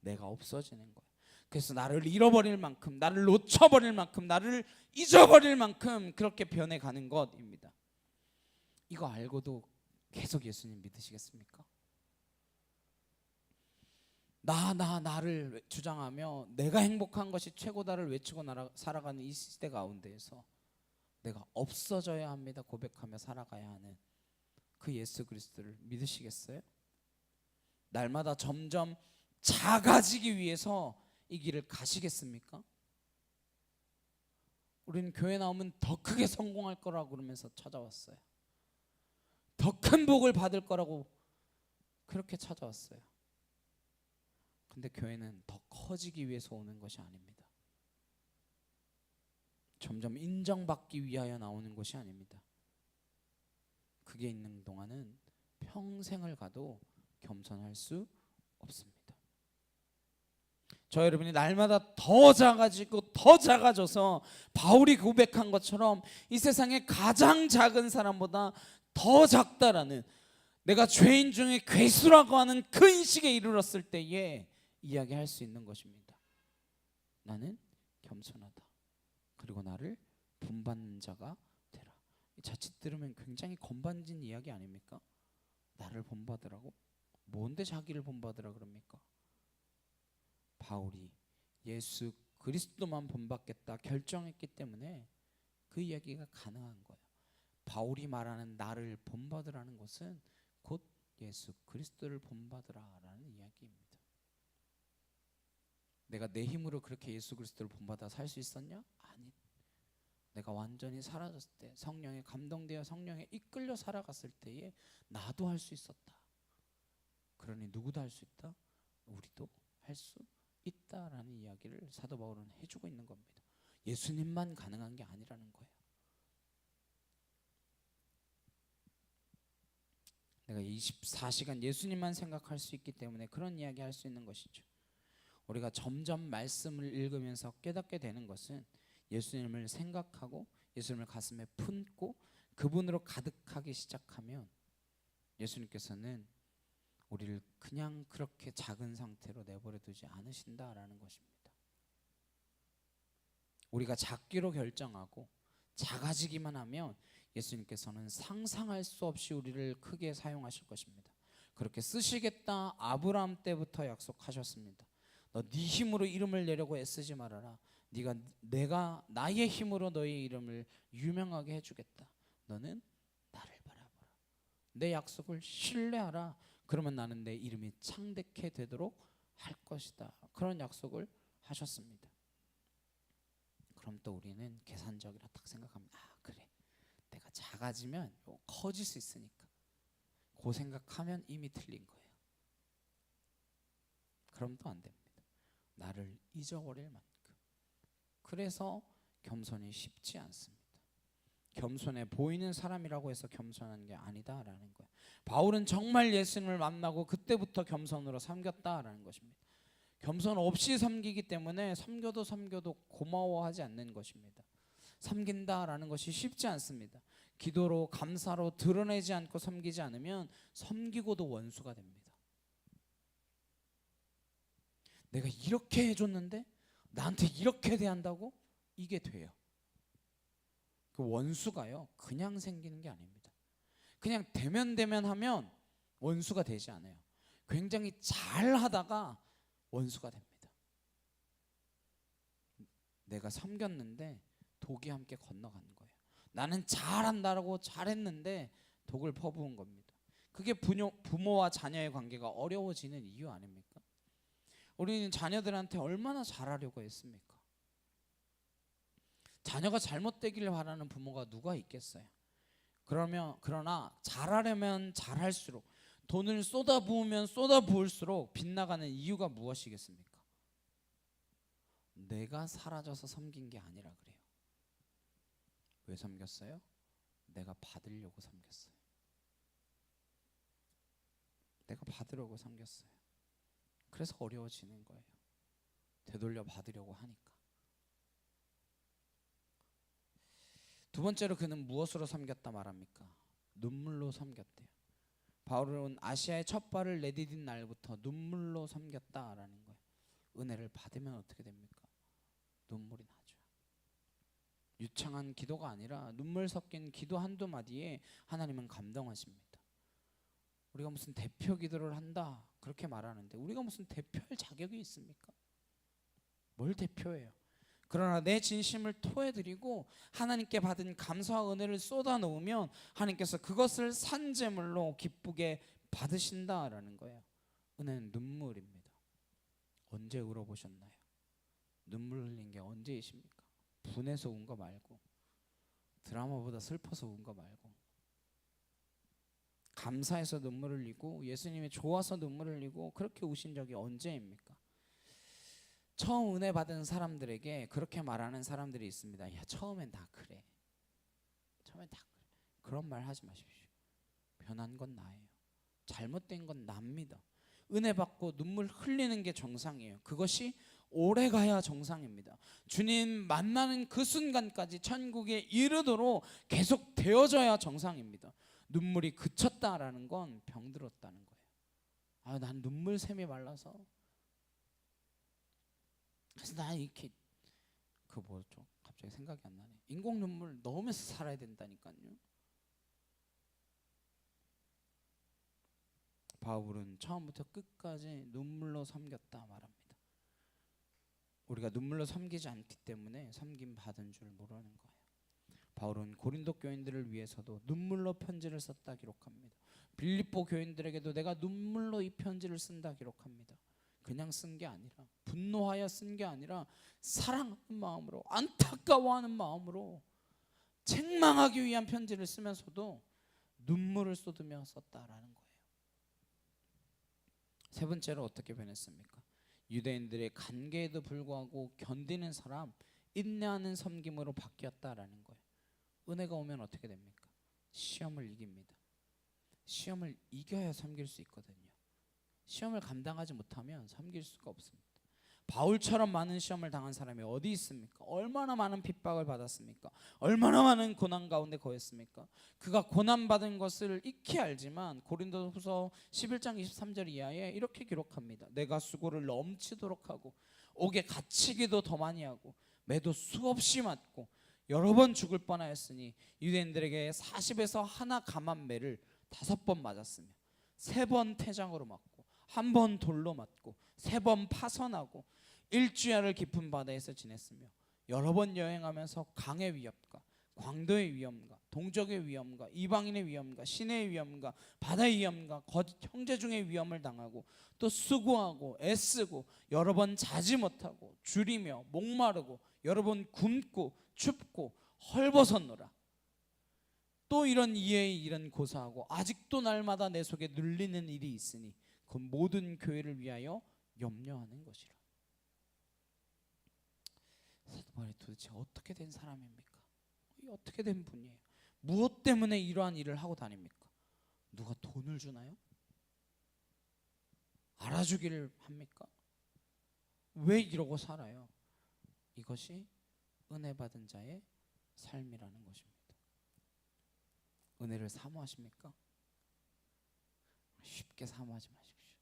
내가 없어지는 거예요. 그래서 나를 잃어버릴 만큼, 나를 놓쳐버릴 만큼, 나를 잊어버릴 만큼 그렇게 변해가는 것입니다. 이거 알고도 계속 예수님 믿으시겠습니까? 나를 주장하며 내가 행복한 것이 최고다를 외치고 살아가는 이 시대 가운데에서 내가 없어져야 합니다 고백하며 살아가야 하는 그 예수 그리스도를 믿으시겠어요? 날마다 점점 작아지기 위해서 이 길을 가시겠습니까? 우리는 교회 나오면 더 크게 성공할 거라고 그러면서 찾아왔어요. 더 큰 복을 받을 거라고 그렇게 찾아왔어요. 근데 교회는 더 커지기 위해서 오는 것이 아닙니다. 점점 인정받기 위하여 나오는 것이 아닙니다. 그게 있는 동안은 평생을 가도 겸손할 수 없습니다. 저 여러분이 날마다 더 작아지고 더 작아져서 바울이 고백한 것처럼 이 세상에 가장 작은 사람보다 더 작다라는, 내가 죄인 중에 괴수라고 하는 그 인식에 이르렀을 때에 이야기할 수 있는 것입니다. 나는 겸손하다. 그리고 나를 본받는 자가 되라. 자칫 들으면 굉장히 건반진 이야기 아닙니까? 나를 본받으라고? 뭔데 자기를 본받으라 그럽니까? 바울이 예수 그리스도만 본받겠다 결정했기 때문에 그 이야기가 가능한 거예요. 바울이 말하는 나를 본받으라는 것은 곧 예수 그리스도를 본받으라라는 이야기입니다. 내가 내 힘으로 그렇게 예수 그리스도를 본받아 살 수 있었냐? 아니. 내가 완전히 사라졌을 때, 성령에 감동되어 성령에 이끌려 살아갔을 때에 나도 할 수 있었다. 그러니 누구도 할 수 있다? 우리도 할 수 있다라는 이야기를 사도 바울은 해주고 있는 겁니다. 예수님만 가능한 게 아니라는 거예요. 내가 24시간 예수님만 생각할 수 있기 때문에 그런 이야기 할 수 있는 것이죠. 우리가 점점 말씀을 읽으면서 깨닫게 되는 것은 예수님을 생각하고 예수님을 가슴에 품고 그분으로 가득하기 시작하면 예수님께서는 우리를 그냥 그렇게 작은 상태로 내버려 두지 않으신다라는 것입니다. 우리가 작기로 결정하고 작아지기만 하면 예수님께서는 상상할 수 없이 우리를 크게 사용하실 것입니다. 그렇게 쓰시겠다 아브라함 때부터 약속하셨습니다. 너 네 힘으로 이름을 내려고 애쓰지 말아라. 내가 나의 힘으로 너의 이름을 유명하게 해주겠다. 너는 나를 바라보라. 내 약속을 신뢰하라. 그러면 나는 내 이름이 창대케 되도록 할 것이다. 그런 약속을 하셨습니다. 그럼 또 우리는 계산적이라 딱 생각합니다. 아 그래, 내가 작아지면 커질 수 있으니까. 그 생각하면 이미 틀린 거예요. 그럼 또 안 됩니다. 나를 잊어버릴 만큼. 그래서 겸손이 쉽지 않습니다. 겸손해 보이는 사람이라고 해서 겸손한 게 아니다라는 거예요. 바울은 정말 예수님을 만나고 그때부터 겸손으로 섬겼다라는 것입니다. 겸손 없이 섬기기 때문에 섬겨도 고마워하지 않는 것입니다. 섬긴다라는 것이 쉽지 않습니다. 기도로 감사로 드러내지 않고 섬기지 않으면 섬기고도 원수가 됩니다. 내가 이렇게 해줬는데 나한테 이렇게 대한다고? 이게 돼요. 그 원수가요 그냥 생기는 게 아닙니다. 그냥 대면 하면 원수가 되지 않아요. 굉장히 잘 하다가 원수가 됩니다. 내가 섬겼는데 독이 함께 건너가는 거예요. 나는 잘한다라고 잘했는데 독을 퍼부은 겁니다. 그게 부모와 자녀의 관계가 어려워지는 이유 아닙니까? 우리는 자녀들한테 얼마나 잘하려고 했습니까? 자녀가 잘못되기를 바라는 부모가 누가 있겠어요? 그러나 잘하려면 잘할수록, 돈을 쏟아부으면 쏟아부을수록 빗나가는 이유가 무엇이겠습니까? 내가 사라져서 섬긴 게 아니라 그래요. 왜 섬겼어요? 내가 받으려고 섬겼어요. 내가 받으려고 섬겼어요. 그래서 어려워지는 거예요. 되돌려 받으려고 하니까. 두 번째로 그는 무엇으로 섬겼다 말합니까? 눈물로 섬겼대요. 바울은 아시아의 첫 발을 내디딘 날부터 눈물로 섬겼다라는 거예요. 은혜를 받으면 어떻게 됩니까? 눈물이 나죠. 유창한 기도가 아니라 눈물 섞인 기도 한두 마디에 하나님은 감동하십니다. 우리가 무슨 대표 기도를 한다 그렇게 말하는데 우리가 무슨 대표할 자격이 있습니까? 뭘 대표해요? 그러나 내 진심을 토해드리고 하나님께 받은 감사와 은혜를 쏟아놓으면 하나님께서 그것을 산제물로 기쁘게 받으신다라는 거예요. 은혜는 눈물입니다. 언제 울어보셨나요? 눈물 흘린 게 언제이십니까? 분해서 운 거 말고, 드라마보다 슬퍼서 운 거 말고, 감사해서 눈물을 흘리고 예수님이 좋아서 눈물을 흘리고 그렇게 우신 적이 언제입니까? 처음 은혜 받은 사람들에게 그렇게 말하는 사람들이 있습니다. 야, 처음엔 다 그래. 처음엔 다 그래. 그런 말 하지 마십시오. 변한 건 나예요. 잘못된 건 납니다. 은혜 받고 눈물 흘리는 게 정상이에요. 그것이 오래 가야 정상입니다. 주님 만나는 그 순간까지 천국에 이르도록 계속 되어져야 정상입니다. 눈물이 그쳤다라는 건 병들었다는 거예요. 아, 난 눈물 샘이 말라서. 그래서 난 이렇게 그 뭐죠? 갑자기 생각이 안 나네. 인공 눈물 넣으면서 살아야 된다니까요. 바울은 처음부터 끝까지 눈물로 섬겼다 말합니다. 우리가 눈물로 섬기지 않기 때문에 섬김 받은 줄 모르는 거예요. 바울은 고린도 교인들을 위해서도 눈물로 편지를 썼다 기록합니다. 빌립보 교인들에게도 내가 눈물로 이 편지를 쓴다 기록합니다. 그냥 쓴 게 아니라, 분노하여 쓴 게 아니라 사랑하는 마음으로, 안타까워하는 마음으로 책망하기 위한 편지를 쓰면서도 눈물을 쏟으며 썼다라는 거예요. 세 번째로 어떻게 변했습니까? 유대인들의 간계에도 불구하고 견디는 사람, 인내하는 섬김으로 바뀌었다라는 거예요. 은혜가 오면 어떻게 됩니까? 시험을 이깁니다. 시험을 이겨야 섬길 수 있거든요. 시험을 감당하지 못하면 섬길 수가 없습니다. 바울처럼 많은 시험을 당한 사람이 어디 있습니까? 얼마나 많은 핍박을 받았습니까? 얼마나 많은 고난 가운데 거했습니까? 그가 고난받은 것을 익히 알지만 고린도후서 11장 23절 이하에 이렇게 기록합니다. 내가 수고를 넘치도록 하고 옥에 갇히기도 더 많이 하고 매도 수없이 맞고 여러 번 죽을 뻔하였으니 유대인들에게 40에서 하나 감한 매를 5번 맞았으며 3번 태장으로 맞고 1번 돌로 맞고 3번 파선하고 일주야를 깊은 바다에서 지냈으며 여러 번 여행하면서 강의 위협과 광도의 위험과 동족의 위험과 이방인의 위험과 신의 위험과 바다의 위험과 형제 중의 위험을 당하고 또 수고하고 애쓰고 여러 번 자지 못하고 줄이며 목마르고 여러 번 굶고 춥고 헐벗었노라. 또 이런 이의 일은 고사하고 아직도 날마다 내 속에 눌리는 일이 있으니 그 모든 교회를 위하여 염려하는 것이라. 사도 바울이 도대체 어떻게 된 사람입니까? 어떻게 된 분이에요? 무엇 때문에 이러한 일을 하고 다닙니까? 누가 돈을 주나요? 알아주기를 합니까? 왜 이러고 살아요? 이것이 은혜 받은 자의 삶이라는 것입니다. 은혜를 사모하십니까? 쉽게 사모하지 마십시오.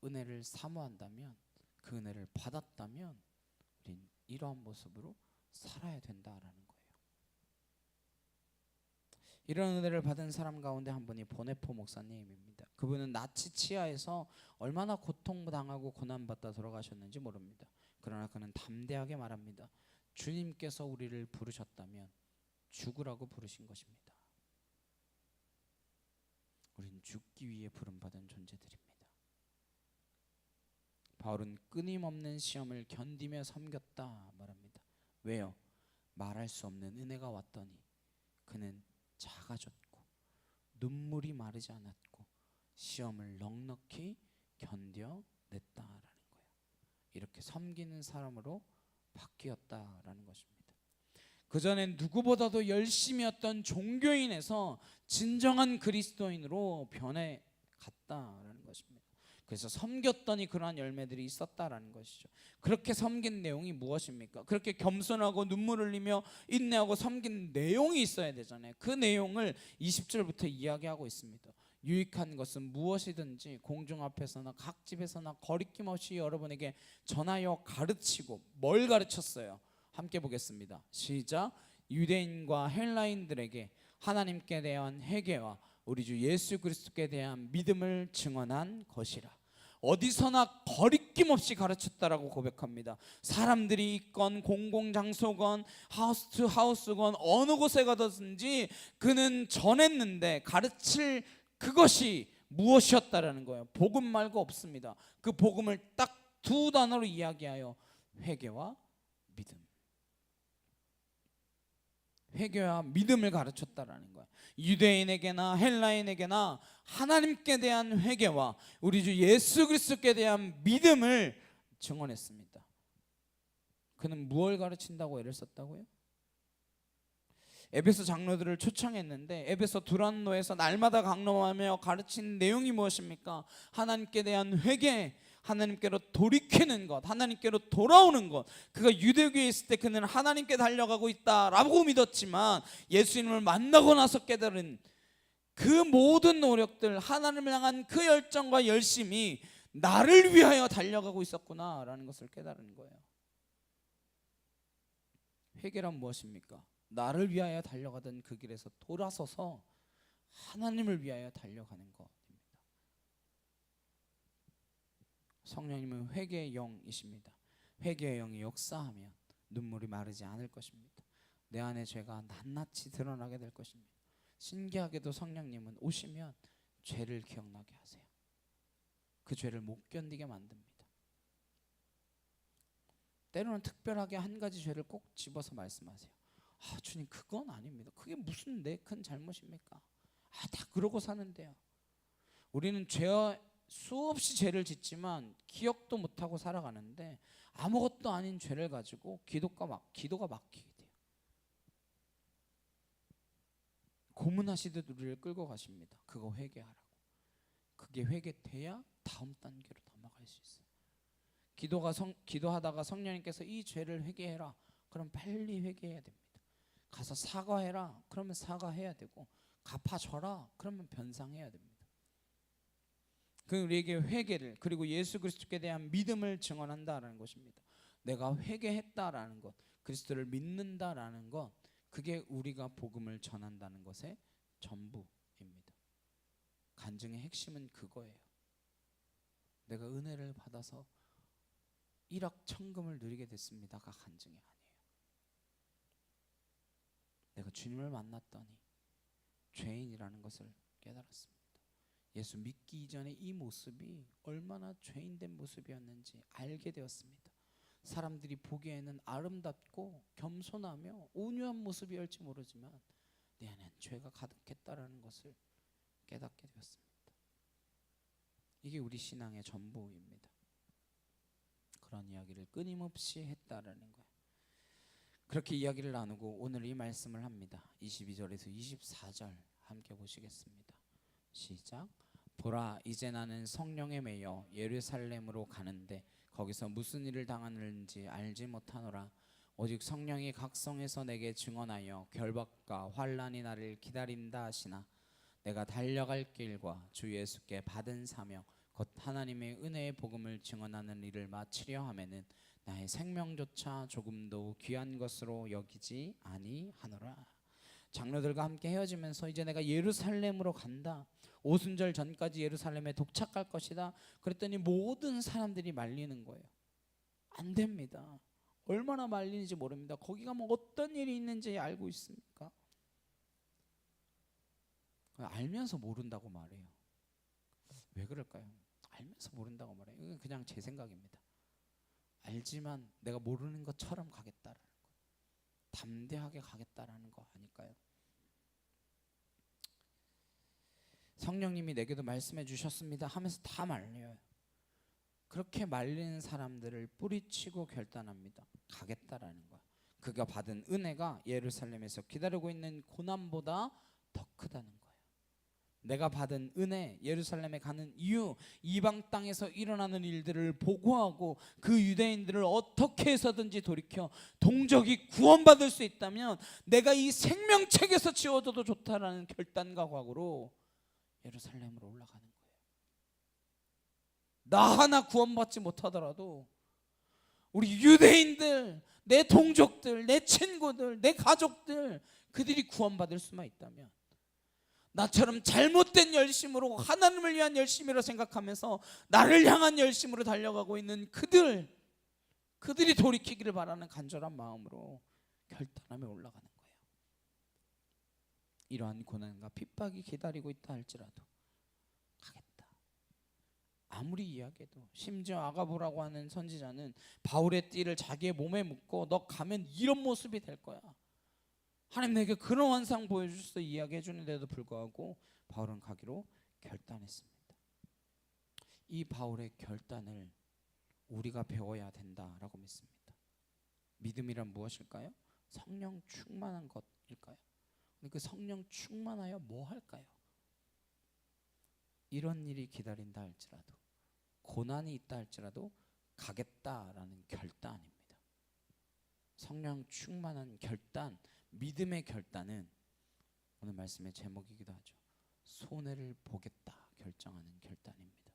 은혜를 사모한다면, 그 은혜를 받았다면 우린 이러한 모습으로 살아야 된다라는 거예요. 이런 은혜를 받은 사람 가운데 한 분이 보네포 목사님입니다. 그분은 나치 치하에서 얼마나 고통당하고 고난받다 돌아가셨는지 모릅니다. 그러나 그는 담대하게 말합니다. 주님께서 우리를 부르셨다면 죽으라고 부르신 것입니다. 우린 죽기 위해 부름받은 존재들입니다. 바울은 끊임없는 시험을 견디며 섬겼다 말합니다. 왜요? 말할 수 없는 은혜가 왔더니 그는 작아졌고 눈물이 마르지 않았고 시험을 넉넉히 견뎌냈다라는 거예요. 이렇게 섬기는 사람으로 바뀌었다라는 것입니다. 그전엔 누구보다도 열심히 했던 종교인에서 진정한 그리스도인으로 변해갔다라는 것입니다. 그래서 섬겼더니 그러한 열매들이 있었다라는 것이죠. 그렇게 섬긴 내용이 무엇입니까? 그렇게 겸손하고 눈물 흘리며 인내하고 섬긴 내용이 있어야 되잖아요. 그 내용을 20절부터 이야기하고 있습니다. 유익한 것은 무엇이든지 공중 앞에서나 각 집에서나 거리낌 없이 여러분에게 전하여 가르치고, 뭘 가르쳤어요? 함께 보겠습니다. 시작. 유대인과 헬라인들에게 하나님께 대한 회개와 우리 주 예수 그리스도께 대한 믿음을 증언한 것이라. 어디서나 거리낌 없이 가르쳤다라고 고백합니다. 사람들이 있건 공공장소건 하우스 투 하우스건 어느 곳에 가든지 그는 전했는데 가르칠 그것이 무엇이었다라는 거예요. 복음 말고 없습니다. 그 복음을 딱 두 단어로 이야기하여 회개와 믿음. 회개와 믿음을 가르쳤다라는 거예요. 유대인에게나 헬라인에게나 하나님께 대한 회개와 우리 주 예수 그리스도께 대한 믿음을 증언했습니다. 그는 무엇을 가르친다고 애를 썼다고요? 에베소 장로들을 초청했는데 에베소 두란노에서 날마다 강론하며 가르친 내용이 무엇입니까? 하나님께 대한 회개, 하나님께로 돌이키는 것, 하나님께로 돌아오는 것. 그가 유대교에 있을 때 그는 하나님께 달려가고 있다라고 믿었지만 예수님을 만나고 나서 깨달은 그 모든 노력들, 하나님을 향한 그 열정과 열심이 나를 위하여 달려가고 있었구나라는 것을 깨달은 거예요. 회개란 무엇입니까? 나를 위하여 달려가던 그 길에서 돌아서서 하나님을 위하여 달려가는 것입니다. 성령님은 회개의 영이십니다. 회개의 영이 역사하면 눈물이 마르지 않을 것입니다. 내 안의 죄가 낱낱이 드러나게 될 것입니다. 신기하게도 성령님은 오시면 죄를 기억나게 하세요. 그 죄를 못 견디게 만듭니다. 때로는 특별하게 한 가지 죄를 꼭 집어서 말씀하세요. 아, 주님 그건 아닙니다. 그게 무슨 내 큰 잘못입니까? 아, 다 그러고 사는데요. 우리는 수없이 죄를 짓지만 기억도 못하고 살아가는데 아무것도 아닌 죄를 가지고 기도가 막히게 돼요. 고문하시듯 우리를 끌고 가십니다. 그거 회개하라고. 그게 회개돼야 다음 단계로 넘어갈 수 있어요. 기도하다가 성령님께서 이 죄를 회개해라. 그럼 빨리 회개해야 됩니다. 가서 사과해라. 그러면 사과해야 되고, 갚아줘라. 그러면 변상해야 됩니다. 그 우리에게 회개를, 그리고 예수 그리스도께 대한 믿음을 증언한다라는 것입니다. 내가 회개했다라는 것, 그리스도를 믿는다라는 것, 그게 우리가 복음을 전한다는 것의 전부입니다. 간증의 핵심은 그거예요. 내가 은혜를 받아서 일확천금을 누리게 됐습니다가 간증이 아니에요. 내가 주님을 만났더니 죄인이라는 것을 깨달았습니다. 예수 믿기 이전에 이 모습이 얼마나 죄인된 모습이었는지 알게 되었습니다. 사람들이 보기에는 아름답고 겸손하며 온유한 모습이었을지 모르지만 내 안엔 죄가 가득했다라는 것을 깨닫게 되었습니다. 이게 우리 신앙의 전부입니다. 그런 이야기를 끊임없이 했다라는 거예요. 그렇게 이야기를 나누고 오늘 이 말씀을 합니다. 22절에서 24절 함께 보시겠습니다. 시작. 보라, 이제 나는 성령에 매여 예루살렘으로 가는데 거기서 무슨 일을 당하는지 알지 못하노라. 오직 성령이 각성에서 내게 증언하여 결박과 환난이 나를 기다린다 하시나 내가 달려갈 길과 주 예수께 받은 사명 곧 하나님의 은혜의 복음을 증언하는 일을 마치려 하면은 나의 생명조차 조금도 귀한 것으로 여기지 아니하노라. 장로들과 함께 헤어지면서 이제 내가 예루살렘으로 간다. 오순절 전까지 예루살렘에 도착할 것이다. 그랬더니 모든 사람들이 말리는 거예요. 안 됩니다. 얼마나 말리는지 모릅니다. 거기 가면 어떤 일이 있는지 알고 있습니까? 알면서 모른다고 말해요. 왜 그럴까요? 알면서 모른다고 말해요. 이건 그냥 제 생각입니다. 알지만 내가 모르는 것처럼 가겠다라는 거, 담대하게 가겠다라는 거 아닐까요? 성령님이 내게도 말씀해 주셨습니다 하면서 다 말려요. 그렇게 말리는 사람들을 뿌리치고 결단합니다. 가겠다라는 거야. 그가 받은 은혜가 예루살렘에서 기다리고 있는 고난보다 더 크다는 거예요. 내가 받은 은혜, 예루살렘에 가는 이유, 이방 땅에서 일어나는 일들을 보고하고 그 유대인들을 어떻게 해서든지 돌이켜 동족이 구원받을 수 있다면 내가 이 생명책에서 지워져도 좋다라는 결단과 각오로 예루살렘으로 올라가는 거예요. 나 하나 구원받지 못하더라도 우리 유대인들, 내 동족들, 내 친구들, 내 가족들, 그들이 구원받을 수만 있다면 나처럼 잘못된 열심으로 하나님을 위한 열심이라 생각하면서 나를 향한 열심으로 달려가고 있는 그들이 돌이키기를 바라는 간절한 마음으로 결단하며 올라가는 거예요. 이러한 고난과 핍박이 기다리고 있다 할지라도 가겠다. 아무리 이야기해도, 심지어 아가보라고 하는 선지자는 바울의 띠를 자기의 몸에 묶고 너 가면 이런 모습이 될 거야, 하나님 내게 그런 환상 보여주셔서 이야기해 주는데도 불구하고 바울은 가기로 결단했습니다. 이 바울의 결단을 우리가 배워야 된다라고 믿습니다. 믿음이란 무엇일까요? 성령 충만한 것일까요? 그 성령 충만하여 뭐 할까요? 이런 일이 기다린다 할지라도, 고난이 있다 할지라도 가겠다라는 결단입니다. 성령 충만한 결단, 믿음의 결단은 오늘 말씀의 제목이기도 하죠. 손해를 보겠다 결정하는 결단입니다.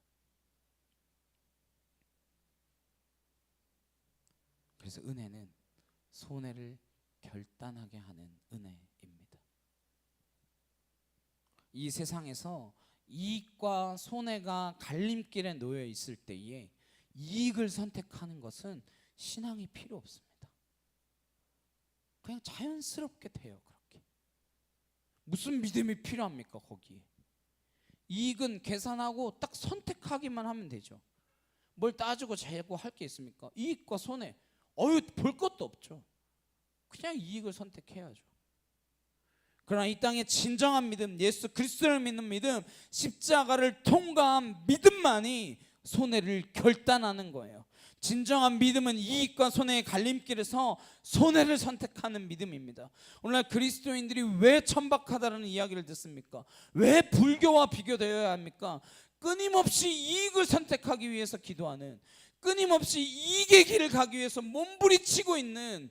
그래서 은혜는 손해를 결단하게 하는 은혜입니다. 이 세상에서 이익과 손해가 갈림길에 놓여 있을 때에 이익을 선택하는 것은 신앙이 필요 없습니다. 그냥 자연스럽게 돼요. 그렇게 무슨 믿음이 필요합니까? 거기에 이익은 계산하고 딱 선택하기만 하면 되죠. 뭘 따지고 재고 할 게 있습니까? 이익과 손해 볼 것도 없죠. 그냥 이익을 선택해야죠. 그러나 이 땅의 진정한 믿음, 예수 그리스도를 믿는 믿음, 십자가를 통과한 믿음만이 손해를 결단하는 거예요. 진정한 믿음은 이익과 손해의 갈림길에서 손해를 선택하는 믿음입니다. 오늘날 그리스도인들이 왜 천박하다는 이야기를 듣습니까? 왜 불교와 비교되어야 합니까? 끊임없이 이익을 선택하기 위해서 기도하는, 끊임없이 이익의 길을 가기 위해서 몸부리치고 있는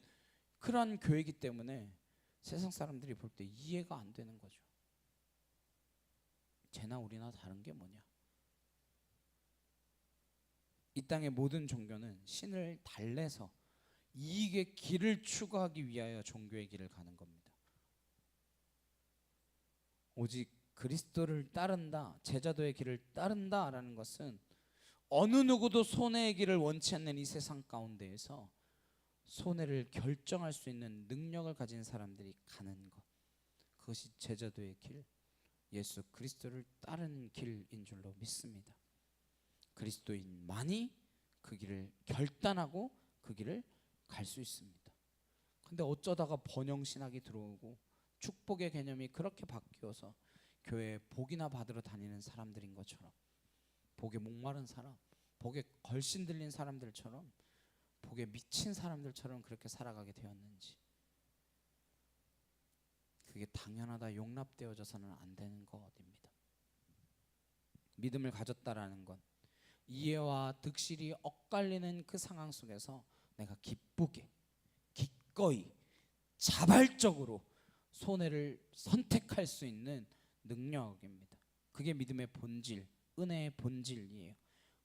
그러한 교회이기 때문에 세상 사람들이 볼 때 이해가 안 되는 거죠. 쟤나 우리나 다른 게 뭐냐? 이 땅의 모든 종교는 신을 달래서 이익의 길을 추구하기 위하여 종교의 길을 가는 겁니다. 오직 그리스도를 따른다, 제자도의 길을 따른다라는 것은 어느 누구도 손해의 길을 원치 않는 이 세상 가운데에서 손해를 결정할 수 있는 능력을 가진 사람들이 가는 것, 그것이 제자도의 길, 예수 그리스도를 따르는 길인 줄로 믿습니다. 그리스도인만이 그 길을 결단하고 그 길을 갈 수 있습니다. 근데 어쩌다가 번영신학이 들어오고 축복의 개념이 그렇게 바뀌어서 교회에 복이나 받으러 다니는 사람들인 것처럼, 복에 목마른 사람, 복에 걸신 들린 사람들처럼, 복에 미친 사람들처럼 그렇게 살아가게 되었는지, 그게 당연하다 용납되어져서는 안 되는 것입니다. 믿음을 가졌다라는 건 이해와 득실이 엇갈리는 그 상황 속에서 내가 기쁘게, 기꺼이, 자발적으로 손해를 선택할 수 있는 능력입니다. 그게 믿음의 본질, 은혜의 본질이에요.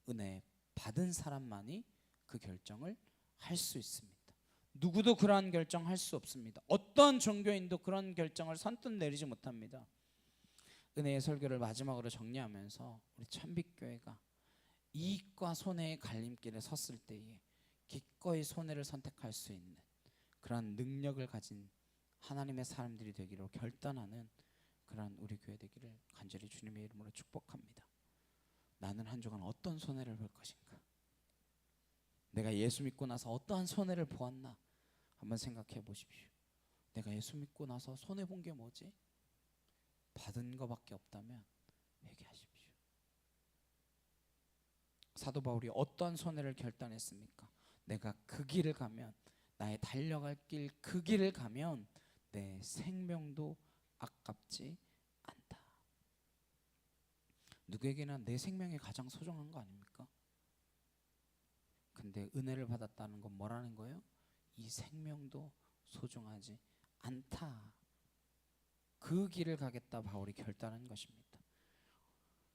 은혜 받은 사람만이 그 결정을 할 수 있습니다. 누구도 그러한 결정할 수 없습니다. 어떤 종교인도 그런 결정을 선뜻 내리지 못합니다. 은혜의 설교를 마지막으로 정리하면서 우리 찬빛교회가 이익과 손해의 갈림길에 섰을 때에 기꺼이 손해를 선택할 수 있는 그러한 능력을 가진 하나님의 사람들이 되기로 결단하는 그러한 우리 교회 되기를 간절히 주님의 이름으로 축복합니다. 나는 한 주간 어떤 손해를 볼 것인가? 내가 예수 믿고 나서 어떠한 손해를 보았나? 한번 생각해 보십시오. 내가 예수 믿고 나서 손해 본 게 뭐지? 받은 것밖에 없다면 회개하십시오. 사도 바울이 어떠한 손해를 결단했습니까? 내가 그 길을 가면, 나의 달려갈 길 그 길을 가면 내 생명도 아깝지 않다. 누구에게나 내 생명이 가장 소중한 거 아닙니까? 근데 은혜를 받았다는 건 뭐라는 거예요? 이 생명도 소중하지 않다. 그 길을 가겠다 바울이 결단한 것입니다.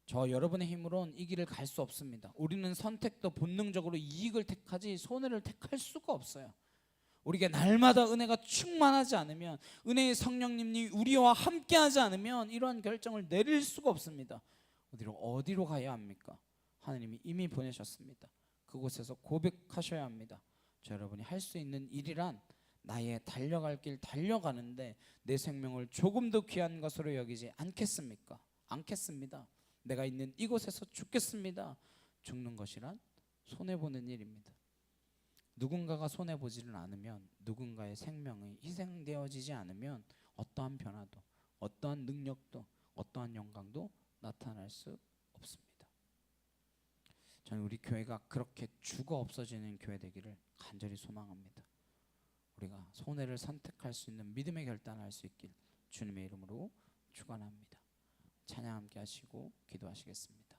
저 여러분의 힘으로는 이 길을 갈 수 없습니다. 우리는 선택도 본능적으로 이익을 택하지 손해를 택할 수가 없어요. 우리가 날마다 은혜가 충만하지 않으면, 은혜의 성령님이 우리와 함께하지 않으면 이러한 결정을 내릴 수가 없습니다. 어디로 가야 합니까? 하나님이 이미 보내셨습니다. 그곳에서 고백하셔야 합니다. 저 여러분이 할 수 있는 일이란 나의 달려갈 길 달려가는데 내 생명을 조금 더 귀한 것으로 여기지 않겠습니까? 않겠습니다. 내가 있는 이곳에서 죽겠습니다. 죽는 것이란 손해보는 일입니다. 누군가가 손해보지는 않으면, 누군가의 생명이 희생되어지지 않으면 어떠한 변화도, 어떠한 능력도, 어떠한 영광도 나타날 수 없습니다. 저는 우리 교회가 그렇게 죽어 없어지는 교회 되기를 간절히 소망합니다. 우리가 손해를 선택할 수 있는 믿음의 결단을 할 수 있길 주님의 이름으로 축원합니다. 찬양 함께 하시고 기도하시겠습니다.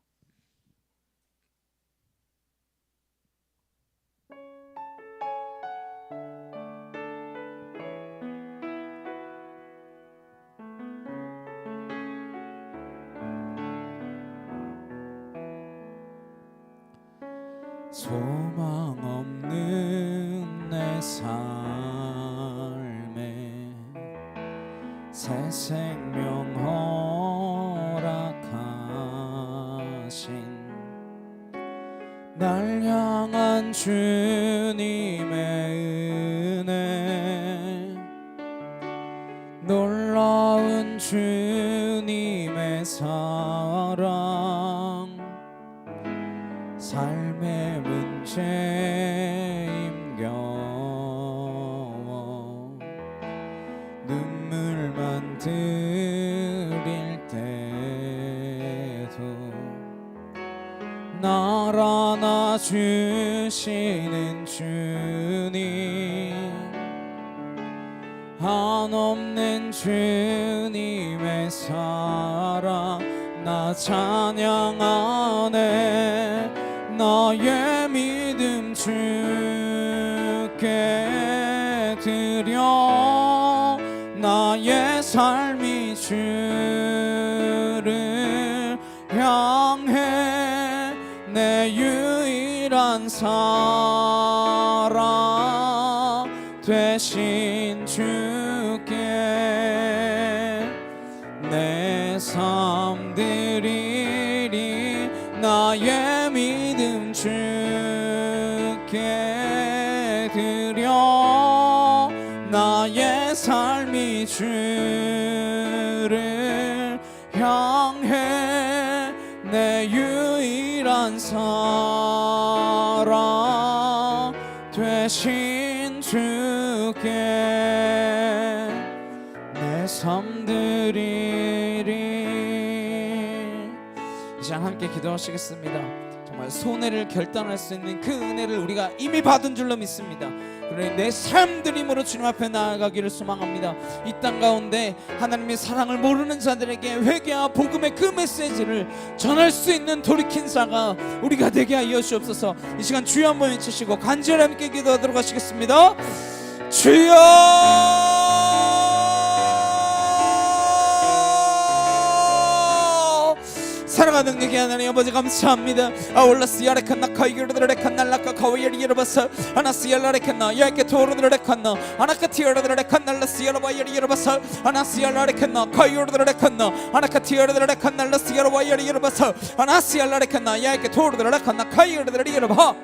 소망 없는 내 삶에 새 생명 허락하신 날 향한 주님의 은혜, 놀라운 주님의 사랑, 삶의 문제 힘겨워 눈물만 들일 때도 날 안아주시는 주님, 한없는 주님의 사랑 나 찬양하네. 나의 믿음 주께 드려 나의 삶이 주를 향해 내 유일한 사랑 되신 주께 내 삶 드리리. 나의 믿음 주께 드려 나의 삶이 주를 향해 내 유일한 사랑 되신 주께 내 삶 드리리. 이 시간 함께 기도하시겠습니다. 정말 손해를 결단할 수 있는 그 은혜를 우리가 이미 받은 줄로 믿습니다. 그러니 내 삶 드림으로 주님 앞에 나아가기를 소망합니다. 이 땅 가운데 하나님의 사랑을 모르는 자들에게 회개와 복음의 그 메시지를 전할 수 있는 돌이킨 자가 우리가 되게 하여 주옵소서. 이 시간 주여 한번 외치시고 간절히 함께 기도하도록 하시겠습니다. 주여! 사랑하는 능력의 하나님 아버지 감사합니다. 아울라스 야레칸나 카이르드레칸 날라카 카와이리 여러바사 아나스 야라레칸나 야케 토르드레칸나 아나카티 여러드레칸 날라스 여러바이리 여러바사 아나스 야라레칸나 카이르드레칸나 아나카티 여러드레칸 날라스 여러바이리 여러바사 아나스 야라레칸나 야케 토르드레칸나 카이르드레 여러바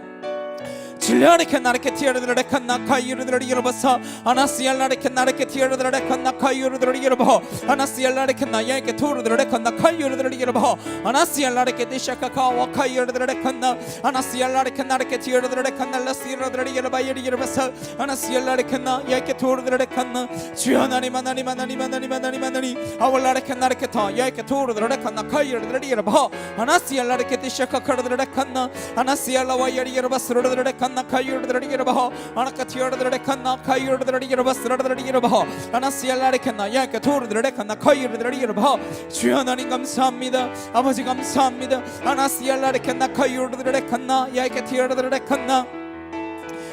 질라레케 나레케 티아르드레칸 나카이르드레 여러바사 아나스얄라레케 나레케 티아르드레칸 나카이르드레 여러바 아나스얄라레케 나야케 토르드레칸 나카이르드레 여러바 아나스얄라레케 디샤카카와 카이르드레칸 나 아나스얄라레케 나레케 티아르드레칸 날라스이르드레 여러바이리 여러바사 아나스얄라레케 나야케 토르드레칸 나 주여 하나님 하나님 하나님 하나님 하나님 하나님 아월라레케 나레케 타 야케 토르드레칸 나카이르드레 여러바 아나스얄라레케 디샤카카르드레칸 나 아나스얄라와이리 여러바스르드레칸 카이르드레 여러바 아나카티르드레 칸나 카이르드레 여러바 스르드레 여러바 아나시알라레 칸나 야케 토르드레 칸나 카이르드레 여러바 주여 하나님 감사합니다. 아버지 감사합니다. 아나시알라레 칸나 카이르드레 칸나 야케 티르드레 칸나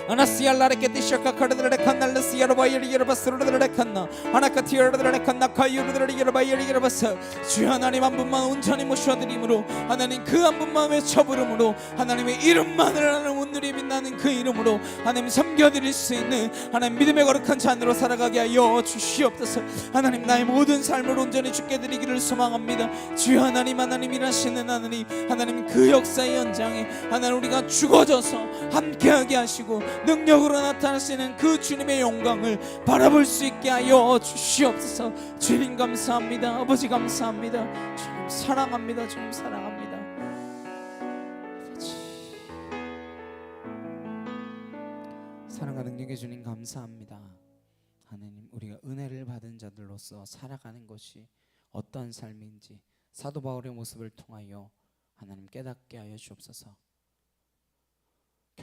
아나시알라레케 디샤카 카르드레 칸날라 시아르바이리 여러바스르드레 칸나 아나카티르드레 칸나 카이르드레 여러바이리 여러바스 주여 하나님 한 분만 온전히 모셔드림으로 하나님 그 한 분만 외쳐 부름으로 하나님의 이름만을 하는 온누리 빛나는 그 이름으로 하나님 섬겨드릴 수 있는 하나님 믿음의 거룩한 자녀로 살아가게 하여 주시옵소서. 하나님 나의 모든 삶을 온전히 주께 드리기를 소망합니다. 주여 하나님 하나님 일하시는 하나님 그 역사의 현장에 하나님 우리가 죽어져서 함께하게 하시고 능력으로 나타나시는 그 주님의 영광을 바라볼 수 있게 하여 주시옵소서. 주님 감사합니다. 아버지 감사합니다. 주님 사랑합니다. 주님 사랑합니다. 아버지 사랑과 능력의 주님 감사합니다. 하나님 우리가 은혜를 받은 자들로서 살아가는 것이 어떤 삶인지 사도 바울의 모습을 통하여 하나님 깨닫게 하여 주옵소서.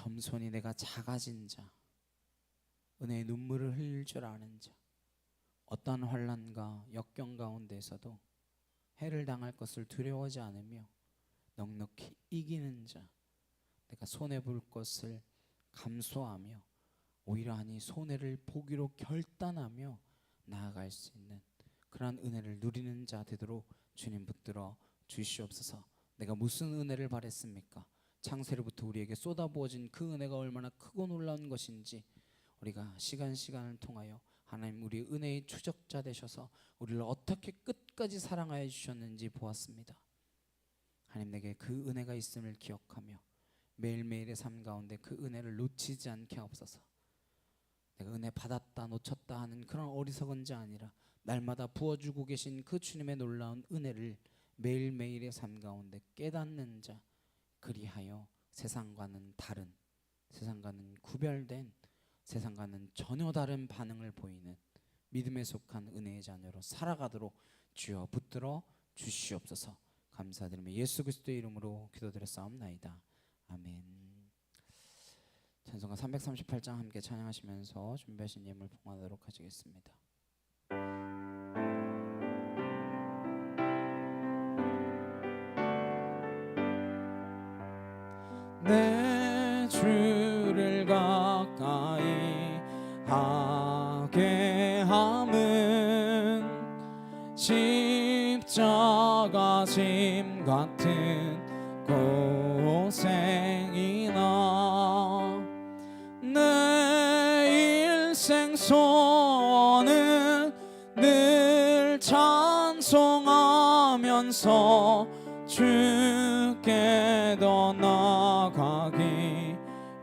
겸손히 내가 작아진 자, 은혜의 눈물을 흘릴 줄 아는 자, 어떠한 환난과 역경 가운데에서도 해를 당할 것을 두려워하지 않으며 넉넉히 이기는 자, 내가 손해볼 것을 감수하며 오히려 아니 손해를 보기로 결단하며 나아갈 수 있는 그러한 은혜를 누리는 자 되도록 주님 붙들어 주시옵소서. 내가 무슨 은혜를 바랬습니까? 창세로부터 우리에게 쏟아부어진 그 은혜가 얼마나 크고 놀라운 것인지 우리가 시간을 통하여 하나님 우리 은혜의 추적자 되셔서 우리를 어떻게 끝까지 사랑하여 주셨는지 보았습니다. 하나님, 내게 그 은혜가 있음을 기억하며 매일매일의 삶 가운데 그 은혜를 놓치지 않게 하옵소서. 내가 은혜 받았다 놓쳤다 하는 그런 어리석은 자 아니라 날마다 부어주고 계신 그 주님의 놀라운 은혜를 매일매일의 삶 가운데 깨닫는 자, 그리하여 세상과는 다른, 세상과는 구별된, 세상과는 전혀 다른 반응을 보이는 믿음에 속한 은혜의 자녀로 살아가도록 주여 붙들어 주시옵소서. 감사드리며 예수 그리스도의 이름으로 기도드렸사옵나이다. 아멘. 찬송가 338장 함께 찬양하시면서 준비하신 예물 봉헌하도록 하시겠습니다. 내 주를 가까이 하게 함은 십자가 짐 같은 고생이나 내 일생 소원은 늘 찬송하면서 주께 더 나아가기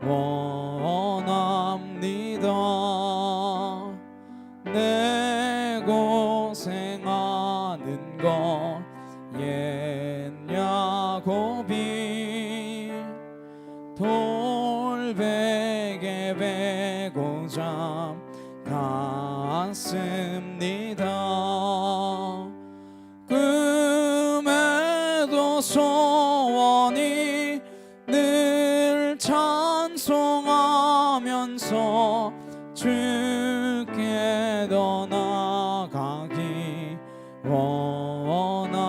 원합니다. 내 고생하는 것 옛 야곱이 돌베개 베고 잠갔습니다. 꿈에도 소원이 늘 찬송하면서 주께 더 나아가기 원합니다.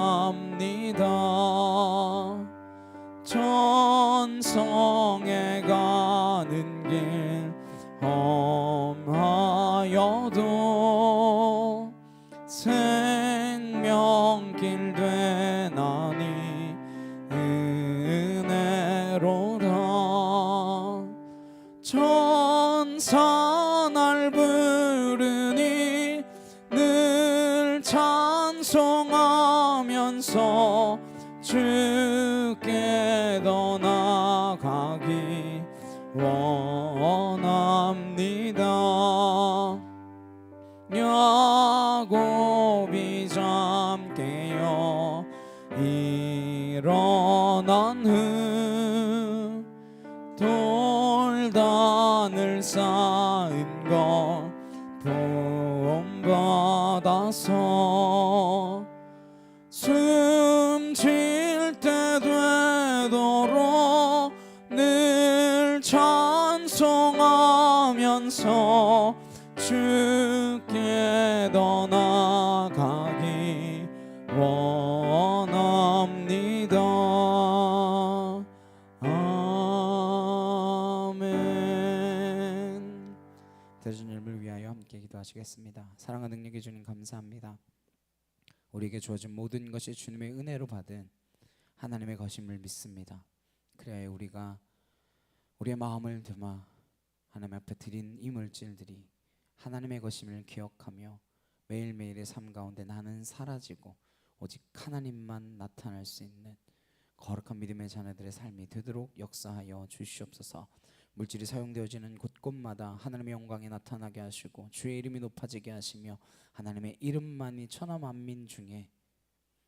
천성에 가는 길 험하여도 생명길 되나니 은혜로다. 천사 날 부르니 늘 찬송하면서 주께 더 나아가기 원합니다. 야곱이 잠 깨어 일어난 후 돌단을 쌓은 걸 본받아서 숨쉴 때 되도록 늘 찬송하면서 주께 더 나아가기 원합니다. 아멘. 대주님을 위하여 함께 기도하시겠습니다. 사랑과 능력의 주님 감사합니다. 우리에게 주어진 모든 것이 주님의 은혜로 받은 하나님의 것임을 믿습니다. 그래야 우리가 우리의 마음을 담아 하나님 앞에 드린 이 물질들이 하나님의 것임을 기억하며 매일매일의 삶 가운데 나는 사라지고 오직 하나님만 나타날 수 있는 거룩한 믿음의 자녀들의 삶이 되도록 역사하여 주시옵소서. 물질이 사용되어지는 곳곳마다 하나님의 영광이 나타나게 하시고 주의 이름이 높아지게 하시며 하나님의 이름만이 천하 만민 중에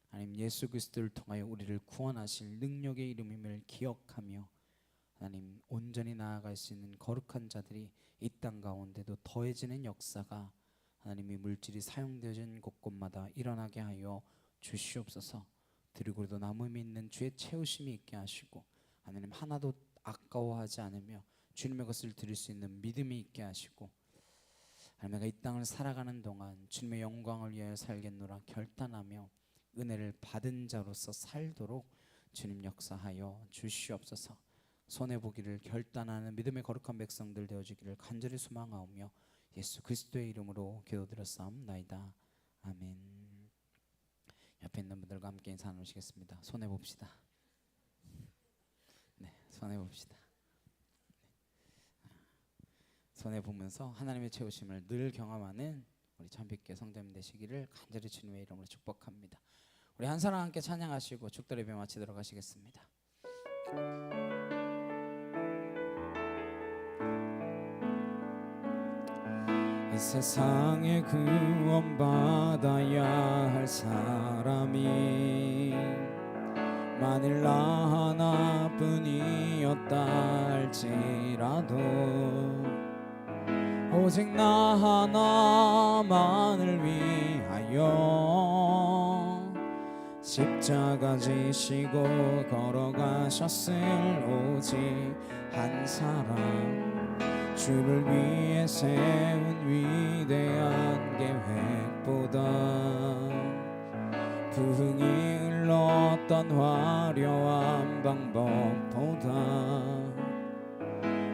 하나님 예수 그리스도를 통하여 우리를 구원하실 능력의 이름임을 기억하며 하나님 온전히 나아갈 수 있는 거룩한 자들이 이 땅 가운데도 더해지는 역사가 하나님의 물질이 사용되어진 곳곳마다 일어나게 하여 주시옵소서. 드리고도 남음이 있는 주의 채우심이 있게 하시고 하나님 하나도 아까워하지 않으며 주님의 것을 드릴 수 있는 믿음이 있게 하시고, 내가 이 땅을 살아가는 동안 주님의 영광을 위하여 살겠노라 결단하며 은혜를 받은 자로서 살도록 주님 역사하여 주시옵소서. 손해보기를 결단하는 믿음의 거룩한 백성들 되어주기를 간절히 소망하오며 예수 그리스도의 이름으로 기도드렸사옵나이다. 아멘. 옆에 있는 분들과 함께 인사 나누시겠습니다. 손해봅시다. 네, 손해봅시다. 손해보면서 하나님의 채우심을 늘 경험하는 우리 참빛교회 성도님 되시기를 간절히 주님의 이름으로 축복합니다. 우리 한 사람 함께 찬양하시고 축도 예배 마치도록 하시겠습니다. 이 세상에 구원받아야 할 사람이 만일 나 하나뿐이었다 할지라도 오직 나 하나만을 위하여 십자가 지시고 걸어가셨을 오직 한 사람, 주를 위해 세운 위대한 계획보다 부흥이 흘렀던 화려한 방법보다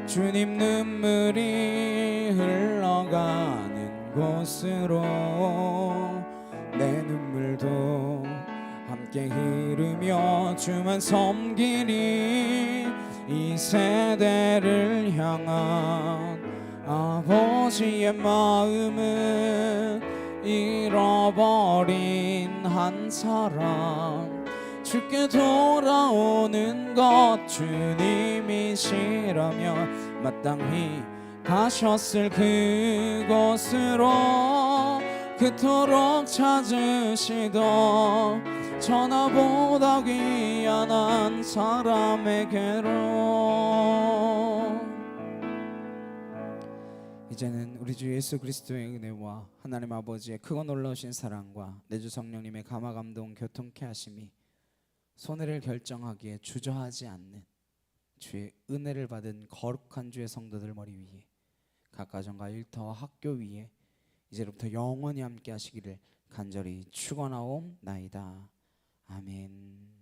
주님 눈물이 흘러가는 곳으로 내 눈물도 함께 흐르며 주만 섬기리. 이 세대를 향한 아버지의 마음은 잃어버린 한 사람, 주께 돌아오는 것 주님이시라면 마땅히 가셨을 그곳으로 그토록 찾으시던 천하보다 귀한 한 사람에게로. 이제는 우리 주 예수 그리스도의 은혜와 하나님 아버지의 크고 놀라우신 사랑과 내 주 성령님의 감화 감동 교통케 하심이 손해를 결정하기에 주저하지 않는 주의 은혜를 받은 거룩한 주의 성도들 머리 위에, 각 가정과 일터와 학교 위에 이제부터 영원히 함께 하시기를 간절히 축원하옵나이다. 아멘.